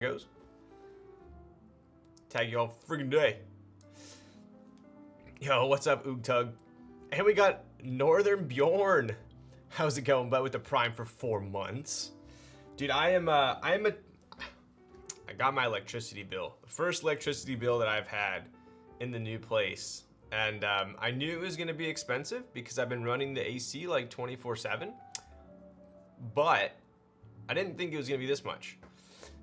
Goes. Tag you all friggin' day. Yo, what's up, Oogtug? And we got Northern Bjorn. How's it going, bud? With the Prime for 4 months, dude. I got my electricity bill, the first electricity bill that I've had in the new place, and I knew it was gonna be expensive because I've been running the AC like 24/7, but I didn't think it was gonna be this much.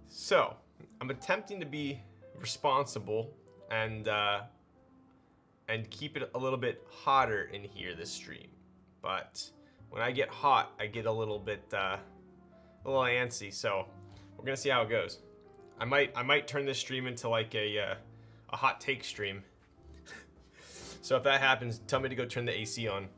So I'm attempting to be responsible and keep it a little bit hotter in here this stream. But when I get hot, I get a little bit a little antsy. So we're gonna see how it goes. I might turn this stream into like a hot take stream. So if that happens, tell me to go turn the AC on.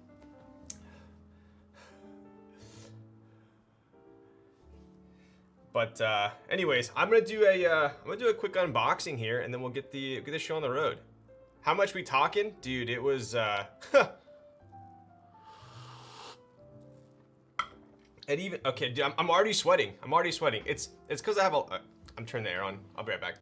But anyways, I'm gonna do a quick unboxing here, and then we'll get the show on the road. How much we talking, dude? It was and even okay, dude, I'm already sweating. I'm already sweating. It's because I have a. I'm turning the air on. I'll be right back.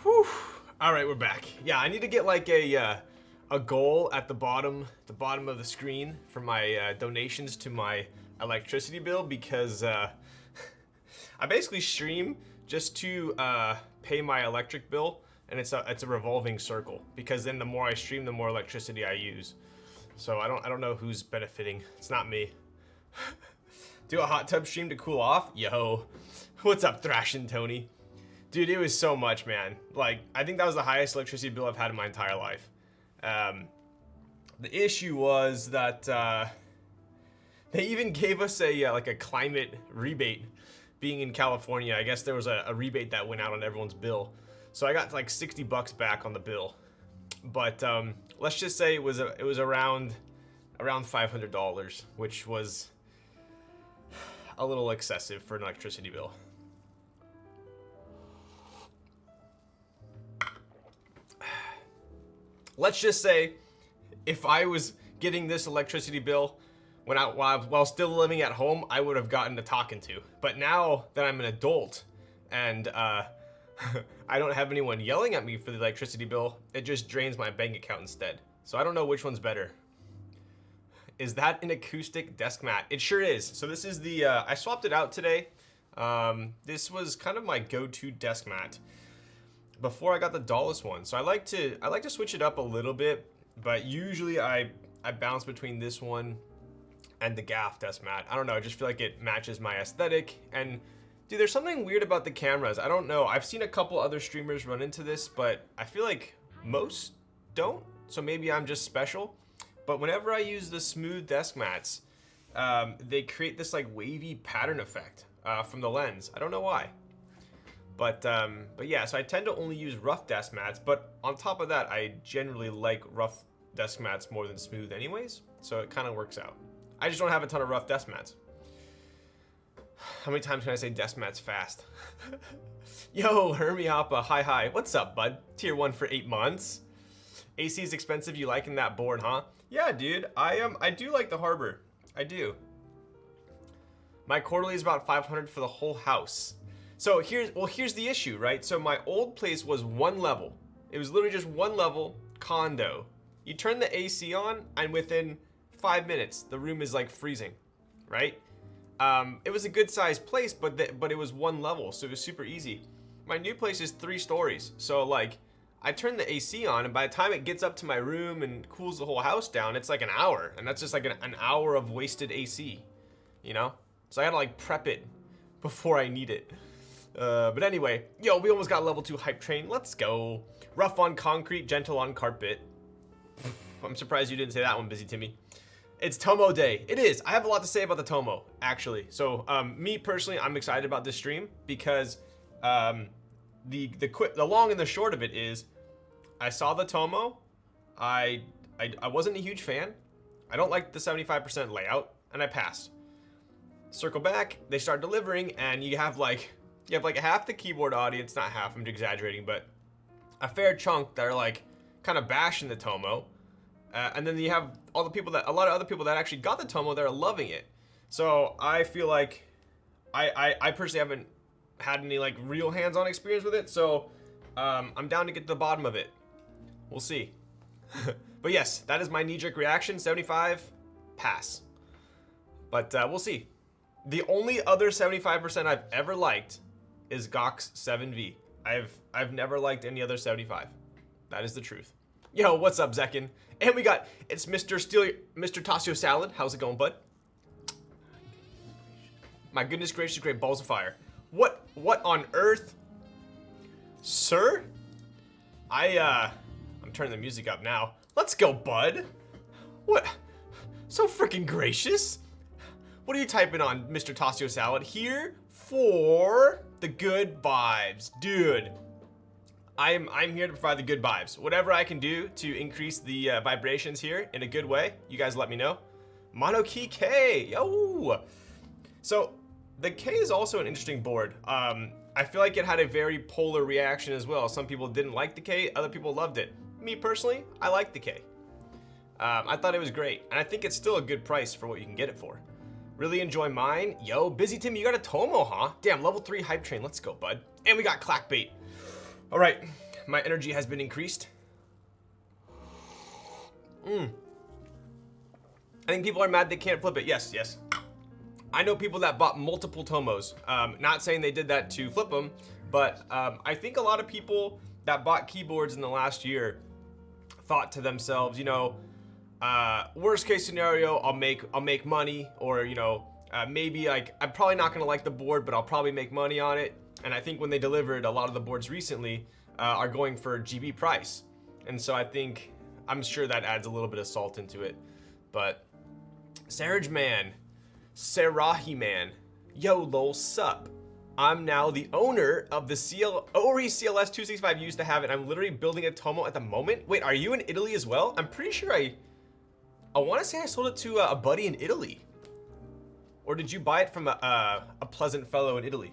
Whew. All right, we're back. Yeah, I need to get like a goal at the bottom of the screen for my donations to my electricity bill, because I basically stream just to pay my electric bill, and it's a revolving circle, because then the more I stream, the more electricity I use. So I don't know who's benefiting. It's not me. Do a hot tub stream to cool off? Yo, what's up, Thrashin' Tony? Dude, it was so much, man. Like, I think that was the highest electricity bill I've had in my entire life. The issue was that they even gave us a like a climate rebate. Being in California, I guess there was a rebate that went out on everyone's bill. So I got like $60 back on the bill. But let's just say it was around $500, which was a little excessive for an electricity bill. Let's just say, if I was getting this electricity bill while still living at home, I would have gotten a talking to. But now that I'm an adult and I don't have anyone yelling at me for the electricity bill, it just drains my bank account instead. So I don't know which one's better. Is that an acoustic desk mat? It sure is. So this is the I swapped it out today. This was kind of my go-to desk mat before I got the Dallas one. So I like to switch it up a little bit, but usually I bounce between this one and the Gaff desk mat. I don't know, I just feel like it matches my aesthetic. And dude, there's something weird about the cameras. I don't know, I've seen a couple other streamers run into this, but I feel like most don't. So maybe I'm just special. But whenever I use the smooth desk mats, they create this like wavy pattern effect from the lens. I don't know why. But yeah, so I tend to only use rough desk mats, but on top of that, I generally like rough desk mats more than smooth anyways, so it kind of works out. I just don't have a ton of rough desk mats. How many times can I say desk mats fast? Yo, Hermie Hoppa, hi, what's up, bud? Tier 1 for 8 months. AC is expensive, you liking that board, huh? Yeah, dude, I do like the Harbor, I do. My quarterly is about 500 for the whole house. So here's the issue, right? So my old place was one level. It was literally just one level condo. You turn the AC on, and within 5 minutes, the room is like freezing, right? It was a good sized place, but it was one level, so it was super easy. My new place is 3 stories, so like I turn the AC on, and by the time it gets up to my room and cools the whole house down, it's like an hour, and that's just like an hour of wasted AC, you know? So I gotta like prep it before I need it. But anyway, yo, we almost got level 2 hype train. Let's go. Rough on concrete, gentle on carpet. I'm surprised you didn't say that one, Busy Timmy. It's Tomo Day. It is. I have a lot to say about the Tomo, actually. So, me personally, I'm excited about this stream because the long and the short of it is, I saw the Tomo. I wasn't a huge fan. I don't like the 75% layout, and I passed. Circle back, they start delivering, and you have like half the keyboard audience, not half, I'm exaggerating, but a fair chunk that are like kind of bashing the Tomo. And then you have a lot of other people that actually got the Tomo that are loving it. So I feel like I personally haven't had any like real hands-on experience with it. So I'm down to get to the bottom of it. We'll see. But yes, that is my knee-jerk reaction. 75, pass. But we'll see. The only other 75% I've ever liked is Gox 7V. I've never liked any other 75. That is the truth. Yo, what's up, Zekin? And it's Mr. Tasio Salad. How's it going, bud? My goodness gracious, great balls of fire. What on earth? Sir? I'm turning the music up now. Let's go, bud. What? So freaking gracious. What are you typing on, Mr. Tasio Salad? Here for the good vibes. Dude. I'm here to provide the good vibes. Whatever I can do to increase the vibrations here in a good way, you guys let me know. Monokey K, yo! So, the K is also an interesting board. I feel like it had a very polar reaction as well. Some people didn't like the K, other people loved it. Me personally, I like the K. I thought it was great, and I think it's still a good price for what you can get it for. Really enjoy mine. Yo, Busy Tim, you got a Tomo, huh? Damn, level 3 hype train, let's go, bud. And we got Clackbait. All right, my energy has been increased. I think people are mad they can't flip it. Yes. I know people that bought multiple Tomos. Not saying they did that to flip them, but I think a lot of people that bought keyboards in the last year thought to themselves, you know, worst case scenario, I'll make money, or you know, maybe like I'm probably not gonna like the board, but I'll probably make money on it. And I think when they delivered a lot of the boards recently are going for GB price. And so I'm sure that adds a little bit of salt into it. But Sarge Man, Sarahi Man, yo lol sup. I'm now the owner of the Ori CLS 265 used to have it. I'm literally building a Tomo at the moment. Wait, are you in Italy as well? I'm pretty sure I want to say I sold it to a buddy in Italy. Or did you buy it from a pleasant fellow in Italy?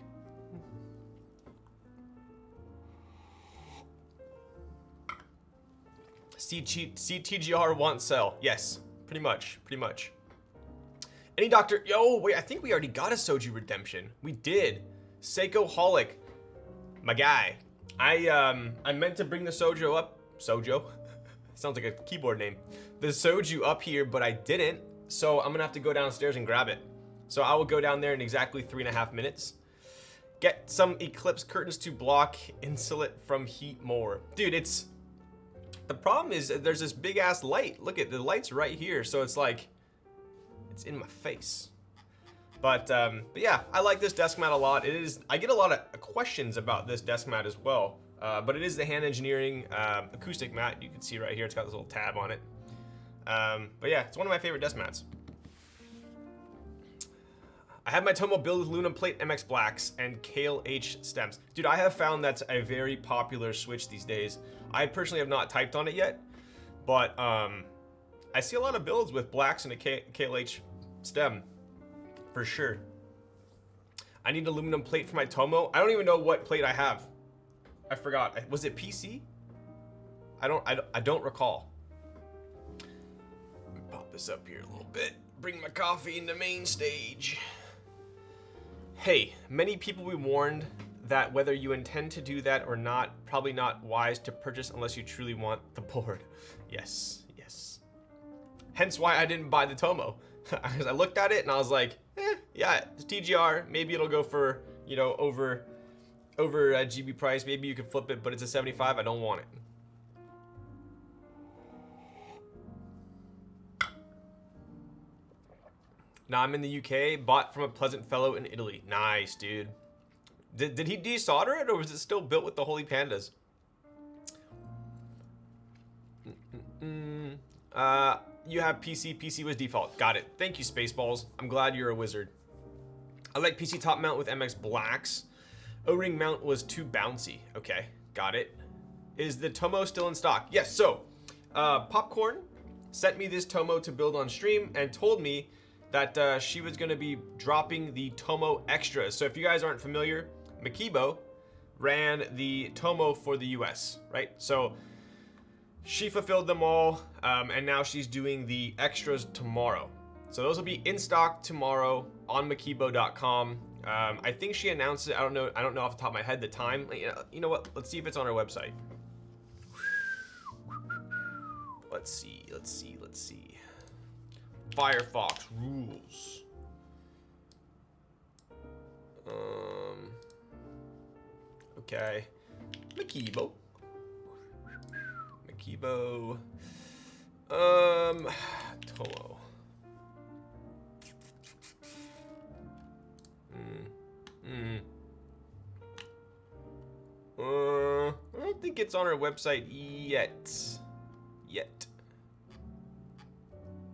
CTGR want sell. Yes, pretty much. Any doctor? Yo, wait, I think we already got a Soju redemption. We did. Seiko Holic, my guy. I meant to bring the Sojo up. Sojo? Sounds like a keyboard name. The Soju up here, but I didn't. So I'm gonna have to go downstairs and grab it. So I will go down there in exactly 3.5 minutes. Get some Eclipse curtains to block insulate from heat more. Dude, the problem is there's this big ass light. Look at the light's right here. So it's like, it's in my face. But yeah, I like this desk mat a lot. I get a lot of questions about this desk mat as well. But it is the Hand Engineering acoustic mat. You can see right here, it's got this little tab on it. But yeah, it's one of my favorite desk mats. I have my Tomo build with Luna Plate MX Blacks and Kale H stems. Dude, I have found that's a very popular switch these days. I personally have not typed on it yet, but I see a lot of builds with blacks and a Kale H stem, for sure. I need aluminum plate for my Tomo. I don't even know what plate I have. I forgot. Was it PC? I don't recall. Let me pop this up here a little bit. Bring my coffee in the main stage. Hey, many people we warned that whether you intend to do that or not, probably not wise to purchase unless you truly want the board. Yes. Hence why I didn't buy the Tomo. Because I looked at it and I was like, yeah, it's TGR. Maybe it'll go for, you know, over GB price. Maybe you can flip it, but it's a 75. I don't want it. Now I'm in the UK, bought from a pleasant fellow in Italy. Nice, dude. Did he desolder it, or was it still built with the Holy Pandas? You have PC. PC was default. Got it. Thank you, Spaceballs. I'm glad you're a wizard. I like PC top mount with MX Blacks. O-ring mount was too bouncy. Okay, got it. Is the Tomo still in stock? Yes, so Popcorn sent me this Tomo to build on stream and told me that she was going to be dropping the Tomo extras. So if you guys aren't familiar, Makibo ran the Tomo for the US, right? So she fulfilled them all, and now she's doing the extras tomorrow. So those will be in stock tomorrow on Makibo.com. I think she announced it. I don't know off the top of my head the time. You know what? Let's see if it's on her website. Let's see. Firefox rules. Okay. Makibo. Tomo. I don't think it's on our website yet.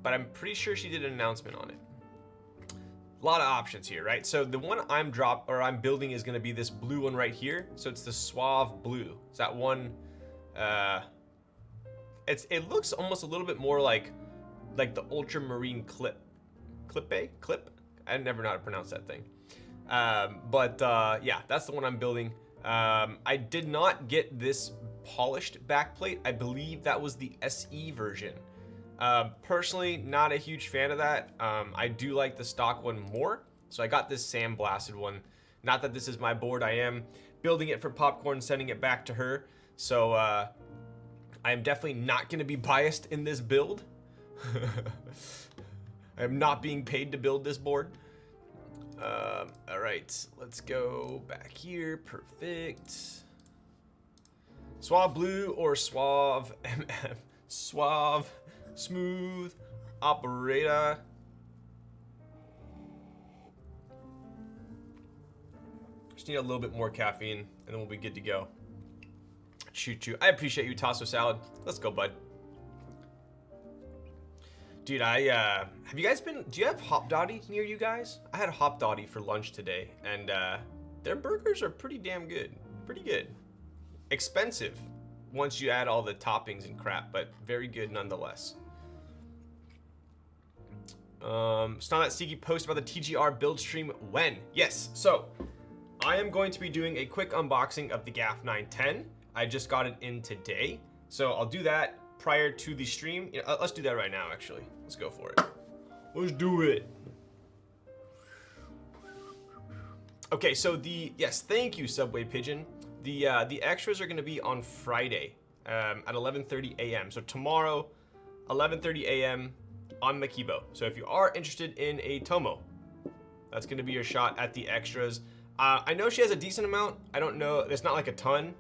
But I'm pretty sure she did an announcement on it. A lot of options here, right? So the one I'm building is going to be this blue one right here. So it's the Suave Blue. It's that one. It looks almost a little bit more like the Ultramarine Clip. I never know how to pronounce that thing. Yeah, that's the one I'm building. I did not get this polished backplate. I believe that was the SE version. Personally, not a huge fan of that. I do like the stock one more. So I got this sandblasted one. Not that this is my board. I am building it for Popcorn, sending it back to her. So I am definitely not going to be biased in this build. I am not being paid to build this board. All right, let's go back here. Perfect. Suave Blue or Suave MF? Suave Smooth Operator. Just need a little bit more caffeine and then we'll be good to go. Choo-choo. I appreciate you, Tasso Salad. Let's go, bud. Dude, have you guys do you have Hop Dotty near you guys? I had Hop Dotty for lunch today, and their burgers are pretty damn good. Pretty good. Expensive once you add all the toppings and crap, but very good nonetheless. Saw that Siki post about the TGR build stream. When? Yes, so I am going to be doing a quick unboxing of the GAF 910. I just got it in today, so I'll do that prior to the stream. Let's do that right now, actually. Let's go for it. Let's do it. Okay, so yes, thank you, Subway Pigeon. The extras are going to be on Friday at 11:30 a.m. So tomorrow, 11:30 a.m. on Makibo. So if you are interested in a Tomo, that's going to be your shot at the extras. I know she has a decent amount. I don't know. It's not like a ton.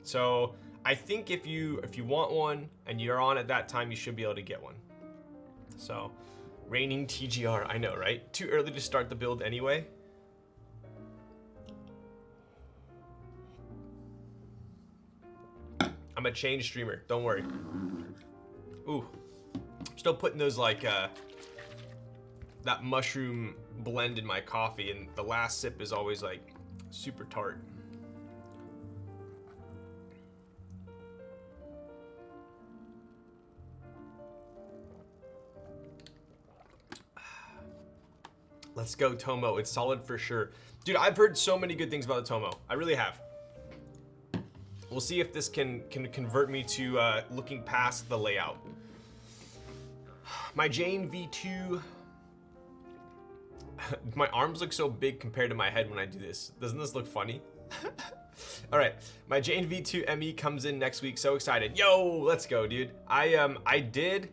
So I think if you want one and you're on at that time, you should be able to get one. So, reigning TGR, I know, right? Too early to start the build anyway. I'm a change streamer, don't worry. Ooh, still putting those like that mushroom blend in my coffee, and the last sip is always like super tart. Let's go, Tomo. It's solid for sure. Dude, I've heard so many good things about the Tomo. I really have. We'll see if this can convert me to looking past the layout. My Jane V2. My arms look so big compared to my head when I do this. Doesn't this look funny? All right, my Jane V2 ME comes in next week. So excited. Yo, let's go, dude. I did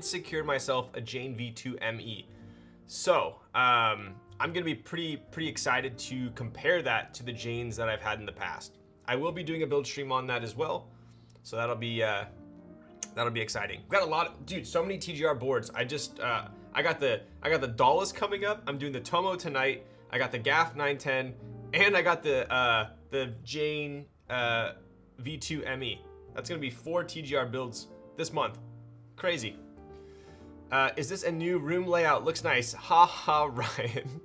secure myself a Jane V2 ME. So, I'm gonna be pretty excited to compare that to the Janes that I've had in the past. I will be doing a build stream on that as well, so that'll be exciting. We've got a lot of, dude, so many TGR boards. I got the Dallas coming up. I'm doing the Tomo tonight. I got the GAF 910, And I got the Jane V2 ME. That's gonna be 4 TGR builds this month. Crazy. Is this a new room layout? Looks nice. Ha ha, Ryan.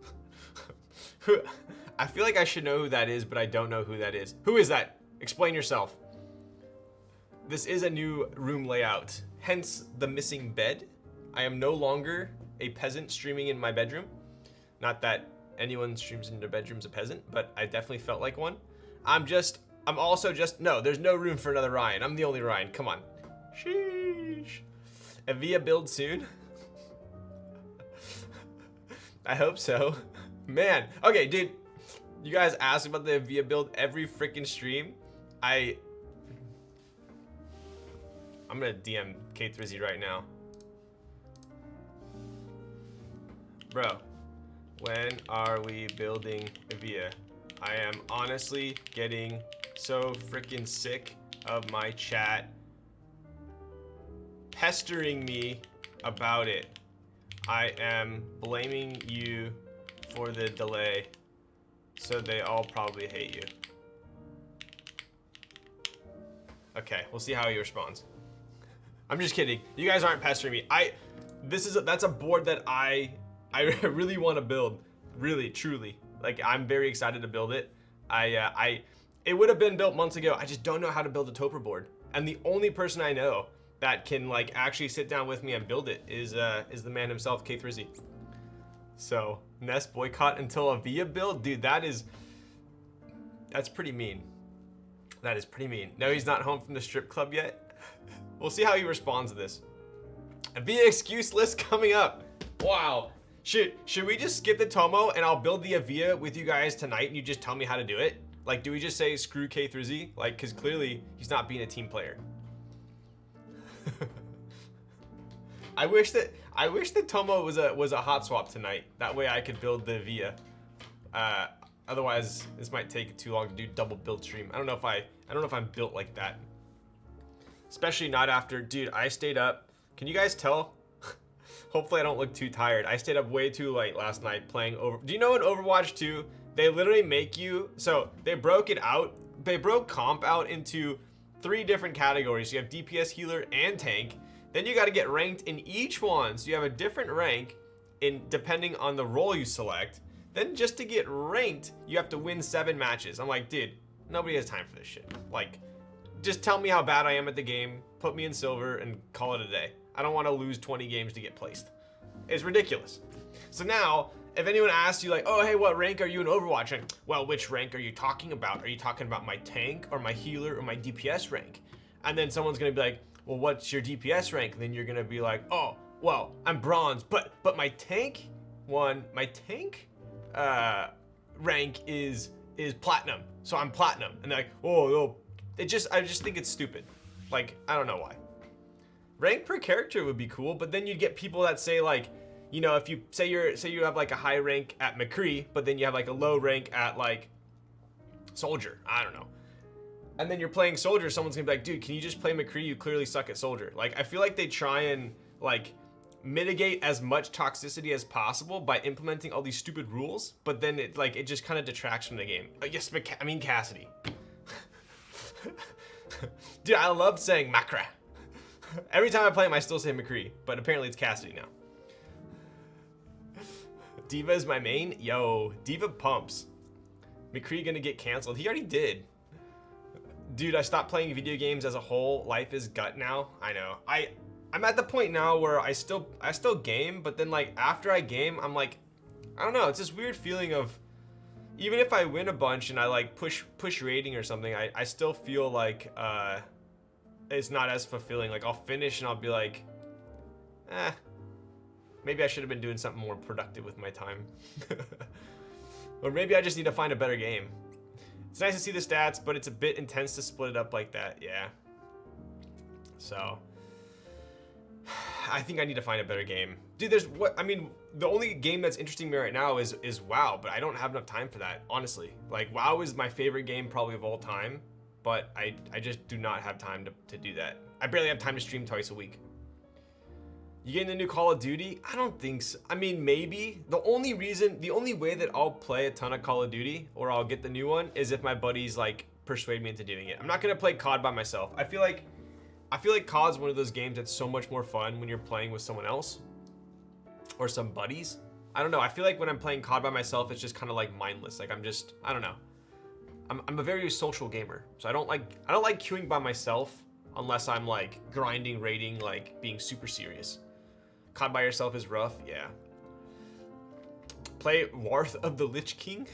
I feel like I should know who that is, but I don't know who that is. Who is that? Explain yourself. This is a new room layout, hence the missing bed. I am no longer a peasant streaming in my bedroom. Not that anyone streams in their bedroom's a peasant, but I definitely felt like one. No, there's no room for another Ryan. I'm the only Ryan, come on. Sheesh. Evia build soon? I hope so. Man, okay, dude. You guys ask about the Evia build every freaking stream. I'm gonna DM K3Z right now. Bro, when are we building Evia? I am honestly getting so freaking sick of my chat pestering me about it. I am blaming you for the delay, so they all probably hate you. Okay, we'll see how he responds. I'm just kidding. You guys aren't pestering me. That's a board that I really want to build. Really, truly. Like, I'm very excited to build it. It would have been built months ago. I just don't know how to build a Toper board. And the only person I know that can like actually sit down with me and build it is the man himself, K3Z. So, Nest boycott until a Evia build? Dude, that's pretty mean. That is pretty mean. No, he's not home from the strip club yet. We'll see how he responds to this. Evia excuse list coming up. Wow. Should we just skip the Tomo and I'll build the Evia with you guys tonight and you just tell me how to do it? Like, do we just say screw K3Z? Like, cause clearly he's not being a team player. I wish that Tomo was a hot swap tonight. That way I could build the Evia. Otherwise, this might take too long to do double build stream. I don't know if I'm built like that. Especially not after, dude, I stayed up. Can you guys tell? Hopefully I don't look too tired. I stayed up way too late last night playing Do you know in Overwatch 2, they literally make you, so they broke it out. They broke comp out into 3 different categories. You have DPS, healer, and tank. Then you got to get ranked in each one. So you have a different rank depending on the role you select. Then just to get ranked, you have to win 7 matches. I'm like, dude, nobody has time for this shit. Like, just tell me how bad I am at the game, put me in silver, and call it a day. I don't want to lose 20 games to get placed. It's ridiculous. So now, if anyone asks you like, oh, hey, what rank are you in Overwatch? And, well, which rank are you talking about? Are you talking about my tank or my healer or my DPS rank? And then someone's going to be like, well, what's your DPS rank? And then you're going to be like, oh, well, I'm bronze, but my tank rank is platinum. So I'm platinum. And they're like, oh, I just think it's stupid. Like, I don't know why. Rank per character would be cool, but then you'd get people that say like, you know, if you say you have like a high rank at McCree, but then you have like a low rank at like Soldier. I don't know. And then you're playing Soldier, someone's gonna be like, dude, can you just play McCree? You clearly suck at Soldier. Like, I feel like they try and like mitigate as much toxicity as possible by implementing all these stupid rules, but then it just kind of detracts from the game. Yes, I mean Cassidy. Dude, I love saying Macra. Every time I play him, I still say McCree, but apparently it's Cassidy now. Diva is my main? Yo, Diva pumps. McCree gonna get canceled? He already did. Dude, I stopped playing video games as a whole. Life is gut now. I know. I'm at the point now where I still game, but then like after I game, I'm like, I don't know. It's this weird feeling of, even if I win a bunch and I like push rating or something, I still feel like it's not as fulfilling. Like I'll finish and I'll be like, maybe I should have been doing something more productive with my time. Or maybe I just need to find a better game. It's nice to see the stats, but it's a bit intense to split it up like that. Yeah. So I think I need to find a better game. Dude, the only game that's interesting me right now is WoW, but I don't have enough time for that, honestly. Like WoW is my favorite game probably of all time, but I just do not have time to do that. I barely have time to stream twice a week. You getting the new Call of Duty? I don't think so. I mean, maybe. The only way that I'll play a ton of Call of Duty or I'll get the new one is if my buddies like persuade me into doing it. I'm not gonna play COD by myself. I feel like COD's one of those games that's so much more fun when you're playing with someone else or some buddies. I don't know. I feel like when I'm playing COD by myself, it's just kind of like mindless. Like I don't know. I'm a very social gamer, so I don't like queuing by myself unless I'm like grinding, raiding, like being super serious. COD by yourself is rough, yeah. Play Warth of the Lich King?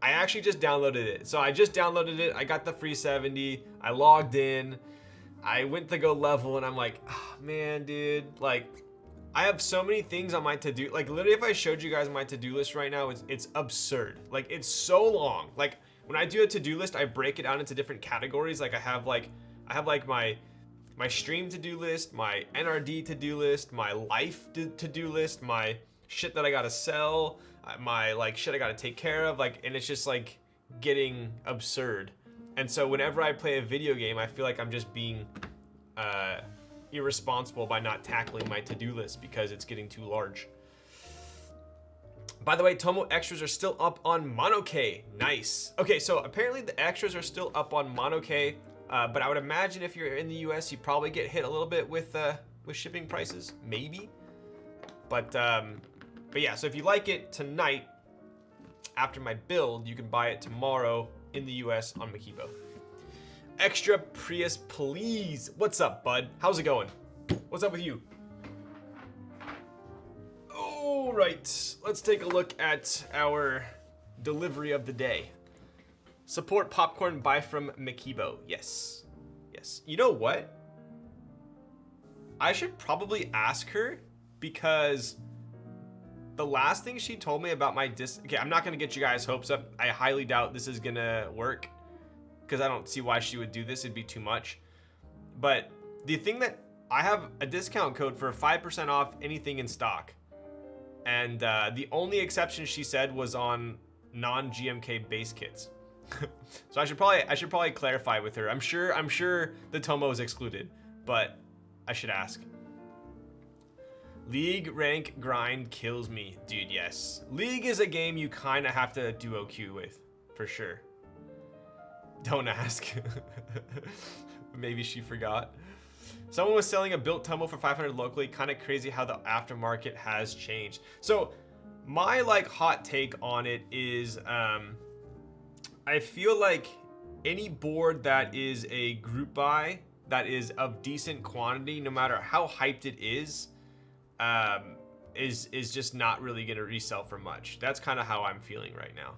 I actually just downloaded it. So I just downloaded it. I got the free 70. I logged in. I went to go level and I'm like, oh, man, dude. Like, I have so many things on my to-do. Like, literally, if I showed you guys my to-do list right now, it's absurd. Like, it's so long. Like, when I do a to-do list, I break it down into different categories. Like, I have like my stream to-do list, my NRD to-do list, my life to-do list, my shit that I gotta sell, my like shit I gotta take care of, like, and it's just like getting absurd. And so whenever I play a video game, I feel like I'm just being irresponsible by not tackling my to-do list because it's getting too large. By the way, Tomo extras are still up on Monoke. Nice. Okay, so apparently the extras are still up on Monoke. But I would imagine if you're in the US, you probably get hit a little bit with shipping prices, maybe. But yeah, so if you like it tonight, after my build, you can buy it tomorrow in the US on Makibo. Extra Prius, please. What's up, bud? How's it going? What's up with you? All right, let's take a look at our delivery of the day. Support popcorn, buy from Makibo. Yes. Yes. You know what? I should probably ask her because the last thing she told me about my okay, I'm not going to get you guys hopes up. I highly doubt this is going to work because I don't see why she would do this. It'd be too much. But the thing that I have a discount code for 5% off anything in stock. And the only exception she said was on non-GMK base kits. So I should probably clarify with her. I'm sure the Tomo is excluded, but I should ask. League rank grind kills me, dude. Yes, League is a game you kind of have to duo queue with, for sure. Don't ask. Maybe she forgot. Someone was selling a built Tomo for 500 locally. Kind of crazy how the aftermarket has changed. So my like hot take on it is I feel like any board that is a group buy that is of decent quantity, no matter how hyped it is just not really gonna resell for much. That's kind of how I'm feeling right now.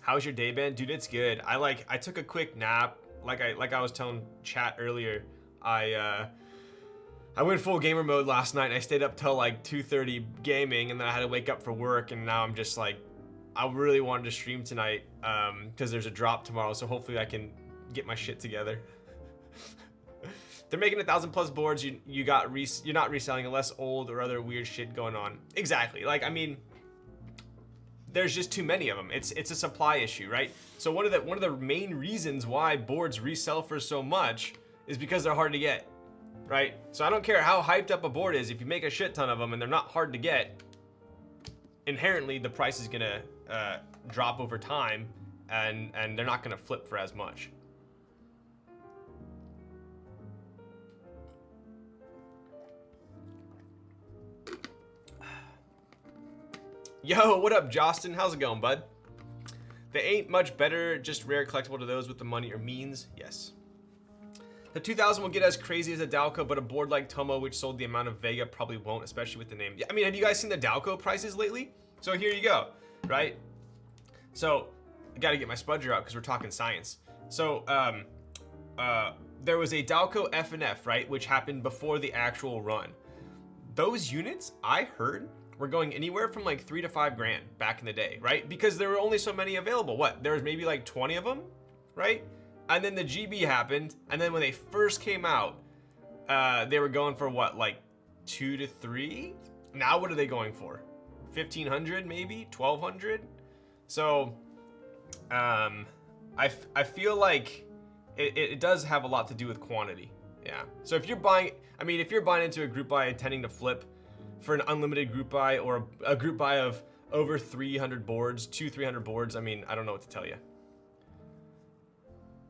How's your day been? Dude, it's good. I took a quick nap. Like I was telling chat earlier, I went full gamer mode last night and I stayed up till like 2:30 gaming, and then I had to wake up for work, and now I'm just like, I really wanted to stream tonight because there's a drop tomorrow, so hopefully I can get my shit together. They're making 1,000+ boards. You're not reselling unless old or other weird shit going on. Exactly. Like, I mean, there's just too many of them. It's a supply issue, right? So one of the main reasons why boards resell for so much is because they're hard to get, right? So I don't care how hyped up a board is. If you make a shit ton of them and they're not hard to get, inherently the price is gonna drop over time, and they're not gonna flip for as much. Yo, what up, Justin? How's it going, bud? They ain't much better, just rare collectible to those with the money or means. Yes. The 2000 will get as crazy as a Dalco, but a board like Tomo, which sold the amount of Vega, probably won't, especially with the name. I mean, have you guys seen the Dalco prices lately? So here you go, right? So I got to get my spudger out because we're talking science. So there was a Dalco FNF, right, which happened before the actual run. Those units, I heard, were going anywhere from like $3 to $5 grand back in the day, right? Because there were only so many available. What? There was maybe like 20 of them, right? And then the GB happened, and then when they first came out, they were going for what, like 2 to 3? Now what are they going for? 1,500 maybe? 1,200? So, I feel like it does have a lot to do with quantity, Yeah. So if you're buying, I mean, if you're buying into a group buy intending to flip for an unlimited group buy or a group buy of over 300 boards, 300 boards, I mean, I don't know what to tell you.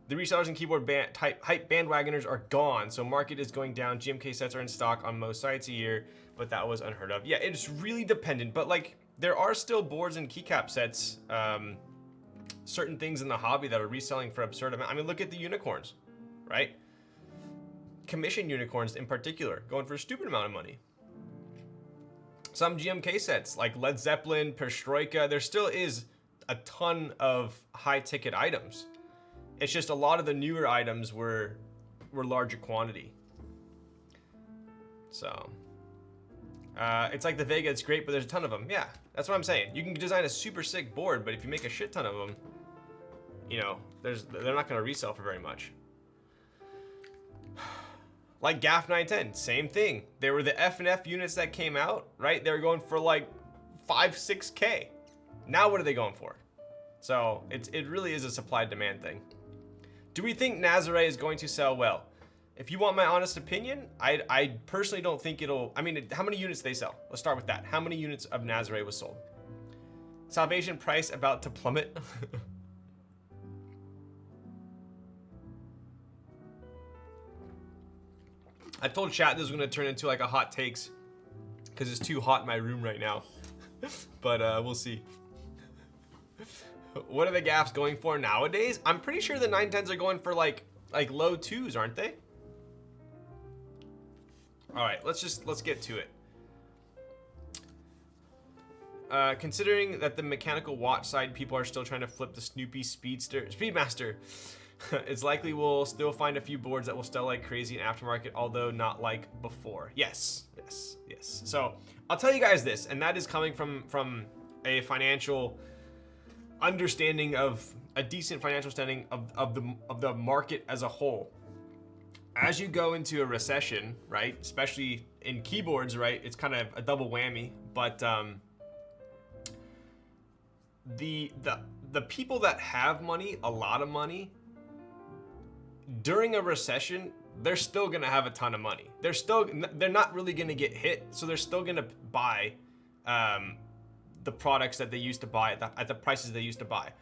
The resellers and keyboard hype bandwagoners are gone, so market is going down. GMK sets are in stock on most sites a year, but that was unheard of. Yeah, it's really dependent, but like there are still boards and keycap sets, certain things in the hobby that are reselling for absurd amount. I mean, look at the unicorns, right? Commission unicorns in particular, going for a stupid amount of money. Some GMK sets like Led Zeppelin, Perestroika, there still is a ton of high ticket items. It's just a lot of the newer items were larger quantity. So it's like the Vega, it's great, but there's a ton of them. Yeah, that's what I'm saying. You can design a super sick board, but if you make a shit ton of them, you know, they're not going to resell for very much. Like GAF 910, same thing. There were the F&F units that came out, right? They were going for like 5-6K. Now what are they going for? So it really is a supply-demand thing. Do we think Nazare is going to sell well? If you want my honest opinion, I personally don't think it'll... I mean, how many units they sell? Let's start with that. How many units of Nazare was sold? Salvation price about to plummet. I told chat this was going to turn into like a hot takes because it's too hot in my room right now. But we'll see. What are the GAFs going for nowadays? I'm pretty sure the 910s are going for like low 2s, aren't they? All right, let's get to it. Considering that the mechanical watch side people are still trying to flip the Snoopy Speedmaster, it's likely we'll still find a few boards that will sell like crazy in aftermarket, although not like before. Yes. So I'll tell you guys this, and that is coming from a financial understanding of a decent financial standing of the market as a whole. As you go into a recession, right, especially in keyboards, right, it's kind of a double whammy, but the people that have money, a lot of money, during a recession, they're still gonna have a ton of money. They're not really gonna get hit, so they're still gonna buy the products that they used to buy at the prices they used to buy.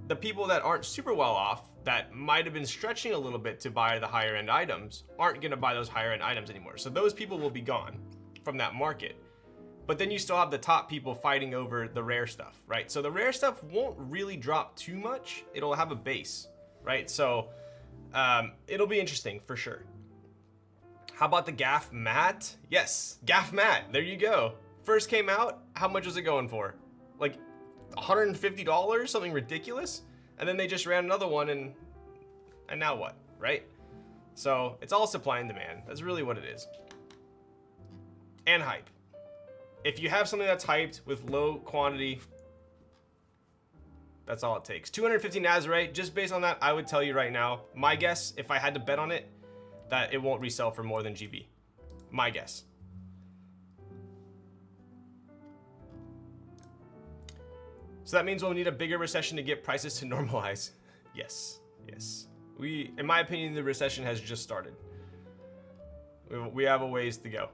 The people that aren't super well off, that might have been stretching a little bit to buy the higher end items, aren't gonna buy those higher end items anymore. So those people will be gone from that market. But then you still have the top people fighting over the rare stuff, right? So the rare stuff won't really drop too much. It'll have a base, right? So it'll be interesting for sure. How about the GAF Matte? Yes, GAF Matte, there you go. First came out, how much was it going for? Like $150, something ridiculous? And then they just ran another one and now what, right? So it's all supply and demand. That's really what it is. And hype. If you have something that's hyped with low quantity, that's all it takes. 250 Nazare, just based on that, I would tell you right now, my guess, if I had to bet on it, that it won't resell for more than GB. My guess. So that means we'll need a bigger recession to get prices to normalize. Yes. In my opinion, the recession has just started. We have a ways to go.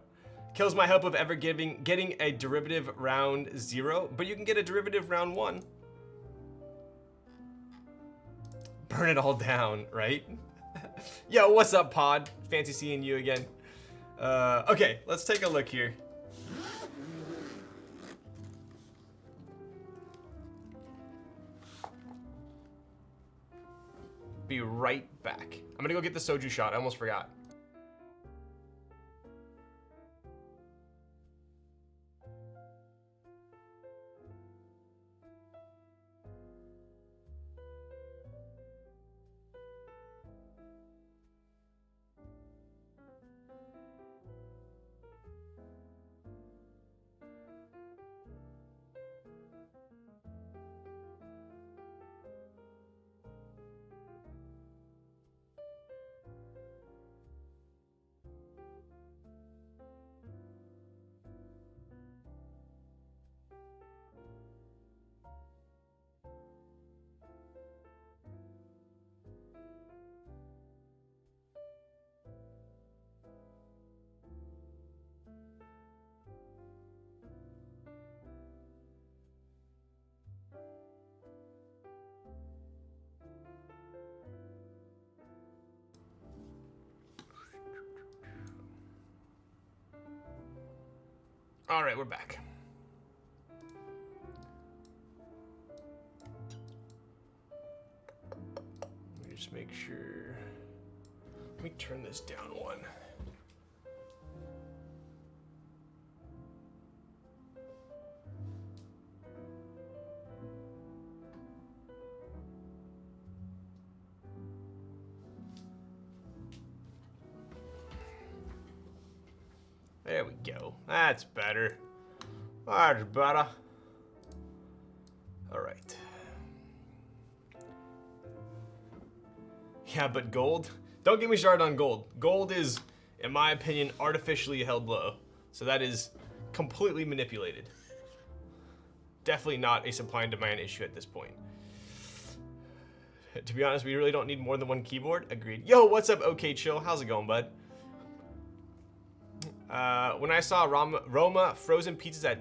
Kills my hope of ever getting a derivative round 0, but you can get a derivative round 1. Burn it all down, right? Yo, what's up, Pod? Fancy seeing you again. Okay, let's take a look here. Be right back. I'm gonna go get the soju shot. I almost forgot. All right, we're back. Let me just make sure. Let me turn this down one. There we go. That's better. That's better. All right. Yeah, but gold? Don't get me started on gold. Gold is, in my opinion, artificially held low. So that is completely manipulated. Definitely not a supply and demand issue at this point. To be honest, we really don't need more than one keyboard. Agreed. Yo, what's up, OK Chill? How's it going, bud? When I saw Roma frozen pizzas at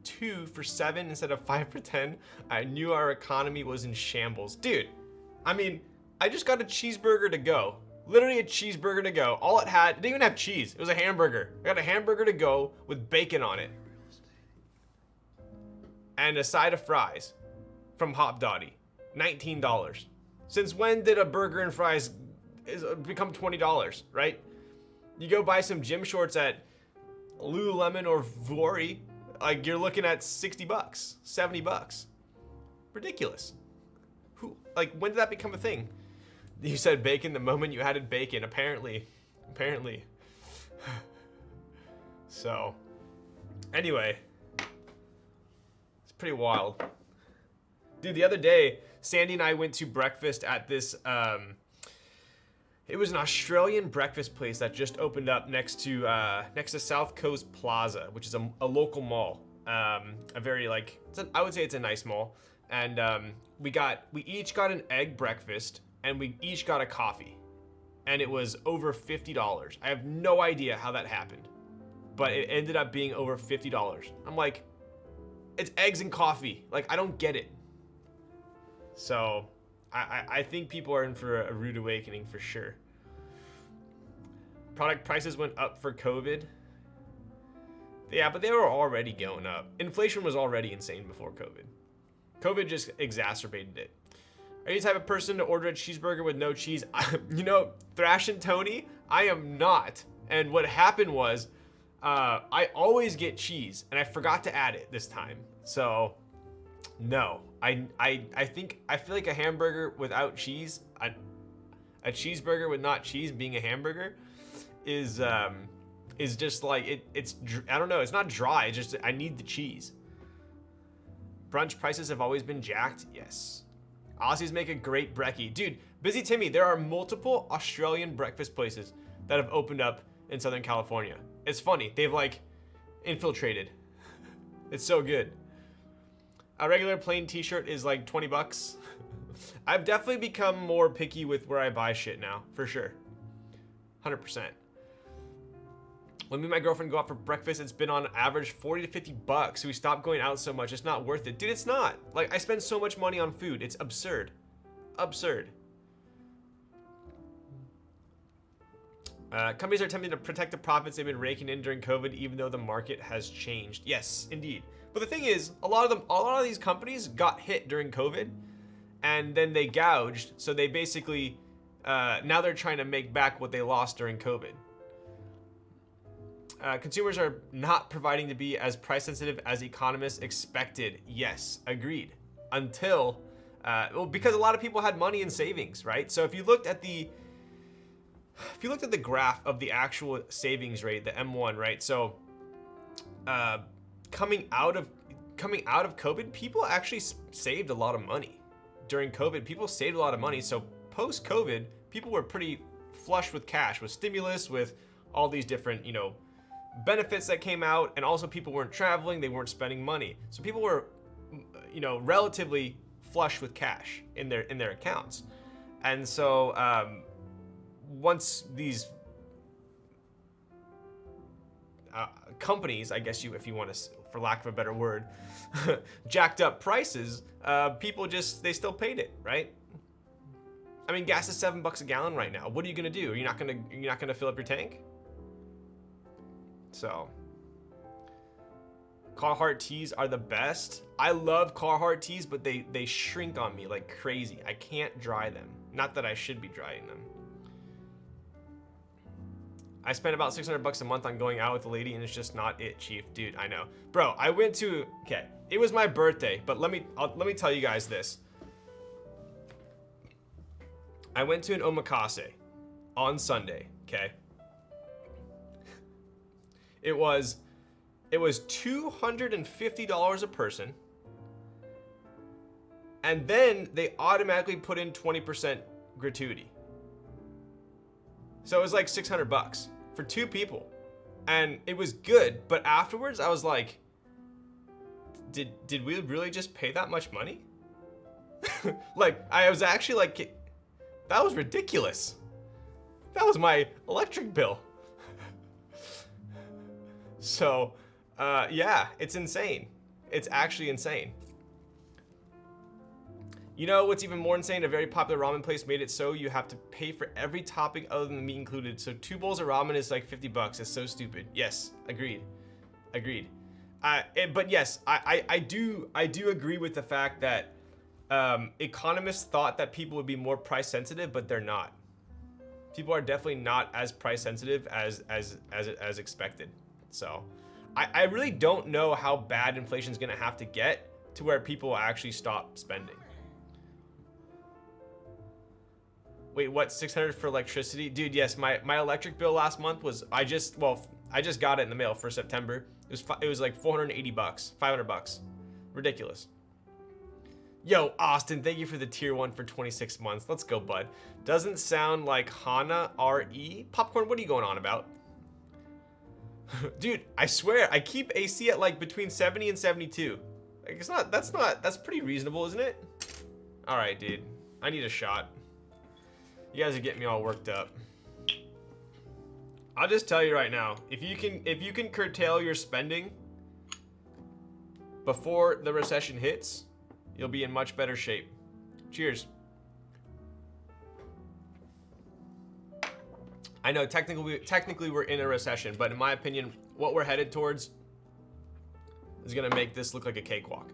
2 for $7 instead of 5 for $10, I knew our economy was in shambles. Dude, I mean, I just got a cheeseburger to go. Literally a cheeseburger to go. All it had, it didn't even have cheese. It was a hamburger. I got a hamburger to go with bacon on it. And a side of fries from Hop Dottie. $19. Since when did a burger and fries become $20, right? You go buy some gym shorts at Lululemon or Vuori, like you're looking at $60, $70. Ridiculous. Like, when did that become a thing? You said bacon the moment you added bacon, apparently. So, anyway, it's pretty wild. Dude, the other day, Sandy and I went to breakfast at this, it was an Australian breakfast place that just opened up next to South Coast Plaza, which is a local mall. A very, like, I would say it's a nice mall. And we each got an egg breakfast, and we each got a coffee. And it was over $50. I have no idea how that happened, but it ended up being over $50. I'm like, it's eggs and coffee. Like, I don't get it. So, I think people are in for a rude awakening for sure. Product prices went up for COVID. Yeah, but they were already going up. Inflation was already insane before COVID. COVID just exacerbated it. Are you the type of person to order a cheeseburger with no cheese? You know, Thrash and Tony, I am not. And what happened was, I always get cheese, and I forgot to add it this time. So, no. I feel like a hamburger without cheese, a cheeseburger with not cheese being a hamburger, is just like it's I don't know. It's not dry. It's just I need the cheese. Brunch prices have always been jacked. Yes. Aussies make a great brekkie. Dude, Busy Timmy, there are multiple Australian breakfast places that have opened up in Southern California. It's funny. They've like infiltrated. It's so good. A regular plain t-shirt is like $20. I've definitely become more picky with where I buy shit now, for sure. 100%. When me and my girlfriend go out for breakfast, it's been on average $40 to $50. So we stopped going out so much. It's not worth it. Dude, it's not. Like, I spend so much money on food. It's absurd. Absurd. Companies are attempting to protect the profits they've been raking in during COVID, even though the market has changed. Yes, indeed. But the thing is, a lot of these companies got hit during COVID, and then they gouged. So they basically, now they're trying to make back what they lost during COVID. Consumers are not proving to be as price sensitive as economists expected. Yes, agreed. Until, because a lot of people had money in savings, right? So if you looked at the graph of the actual savings rate, the M1, right? So, coming out of COVID, people actually saved a lot of money. During COVID, people saved a lot of money. So post-COVID, people were pretty flush with cash, with stimulus, with all these different, benefits that came out, and also people weren't traveling, they weren't spending money. So people were, relatively flush with cash in their accounts. And so once these companies, I guess if you want to, for lack of a better word, jacked up prices, people they still paid it, right? I mean, gas is $7 a gallon right now. What are you gonna do? You're not gonna fill up your tank? So, Carhartt tees are the best. I love Carhartt tees, but they shrink on me like crazy. I can't dry them. Not that I should be drying them. I spend about 600 bucks a month on going out with a lady, and it's just not it, Chief. Dude, I know. Bro, I went to, okay, it was my birthday, but let me tell you guys this. I went to an omakase on Sunday, okay? It was $250 a person, and then they automatically put in 20% gratuity. So it was like 600 bucks for 2 people, and it was good. But afterwards, I was like, did we really just pay that much money? Like, I was actually like, that was ridiculous. That was my electric bill. So, yeah, it's insane. It's actually insane. You know what's even more insane? A very popular ramen place made it so you have to pay for every topping other than the meat included. So 2 bowls of ramen is like 50 bucks. It's so stupid. Yes, agreed. But yes, I do agree with the fact that economists thought that people would be more price sensitive, but they're not. People are definitely not as price sensitive as expected. So I really don't know how bad inflation is going to have to get to where people actually stop spending. Wait, what? 600 for electricity? Dude, yes, my electric bill last month was, I just got it in the mail for September. It was like 480 bucks, 500 bucks. Ridiculous. Yo, Austin, thank you for the tier 1 for 26 months. Let's go, bud. Doesn't sound like Hana RE. Popcorn, what are you going on about? Dude, I swear, I keep AC at like between 70 and 72. Like, that's pretty reasonable, isn't it? All right, dude, I need a shot. You guys are getting me all worked up. I'll just tell you right now, if you can curtail your spending before the recession hits, you'll be in much better shape. Cheers. I know technically we're in a recession, but in my opinion, what we're headed towards is gonna make this look like a cakewalk.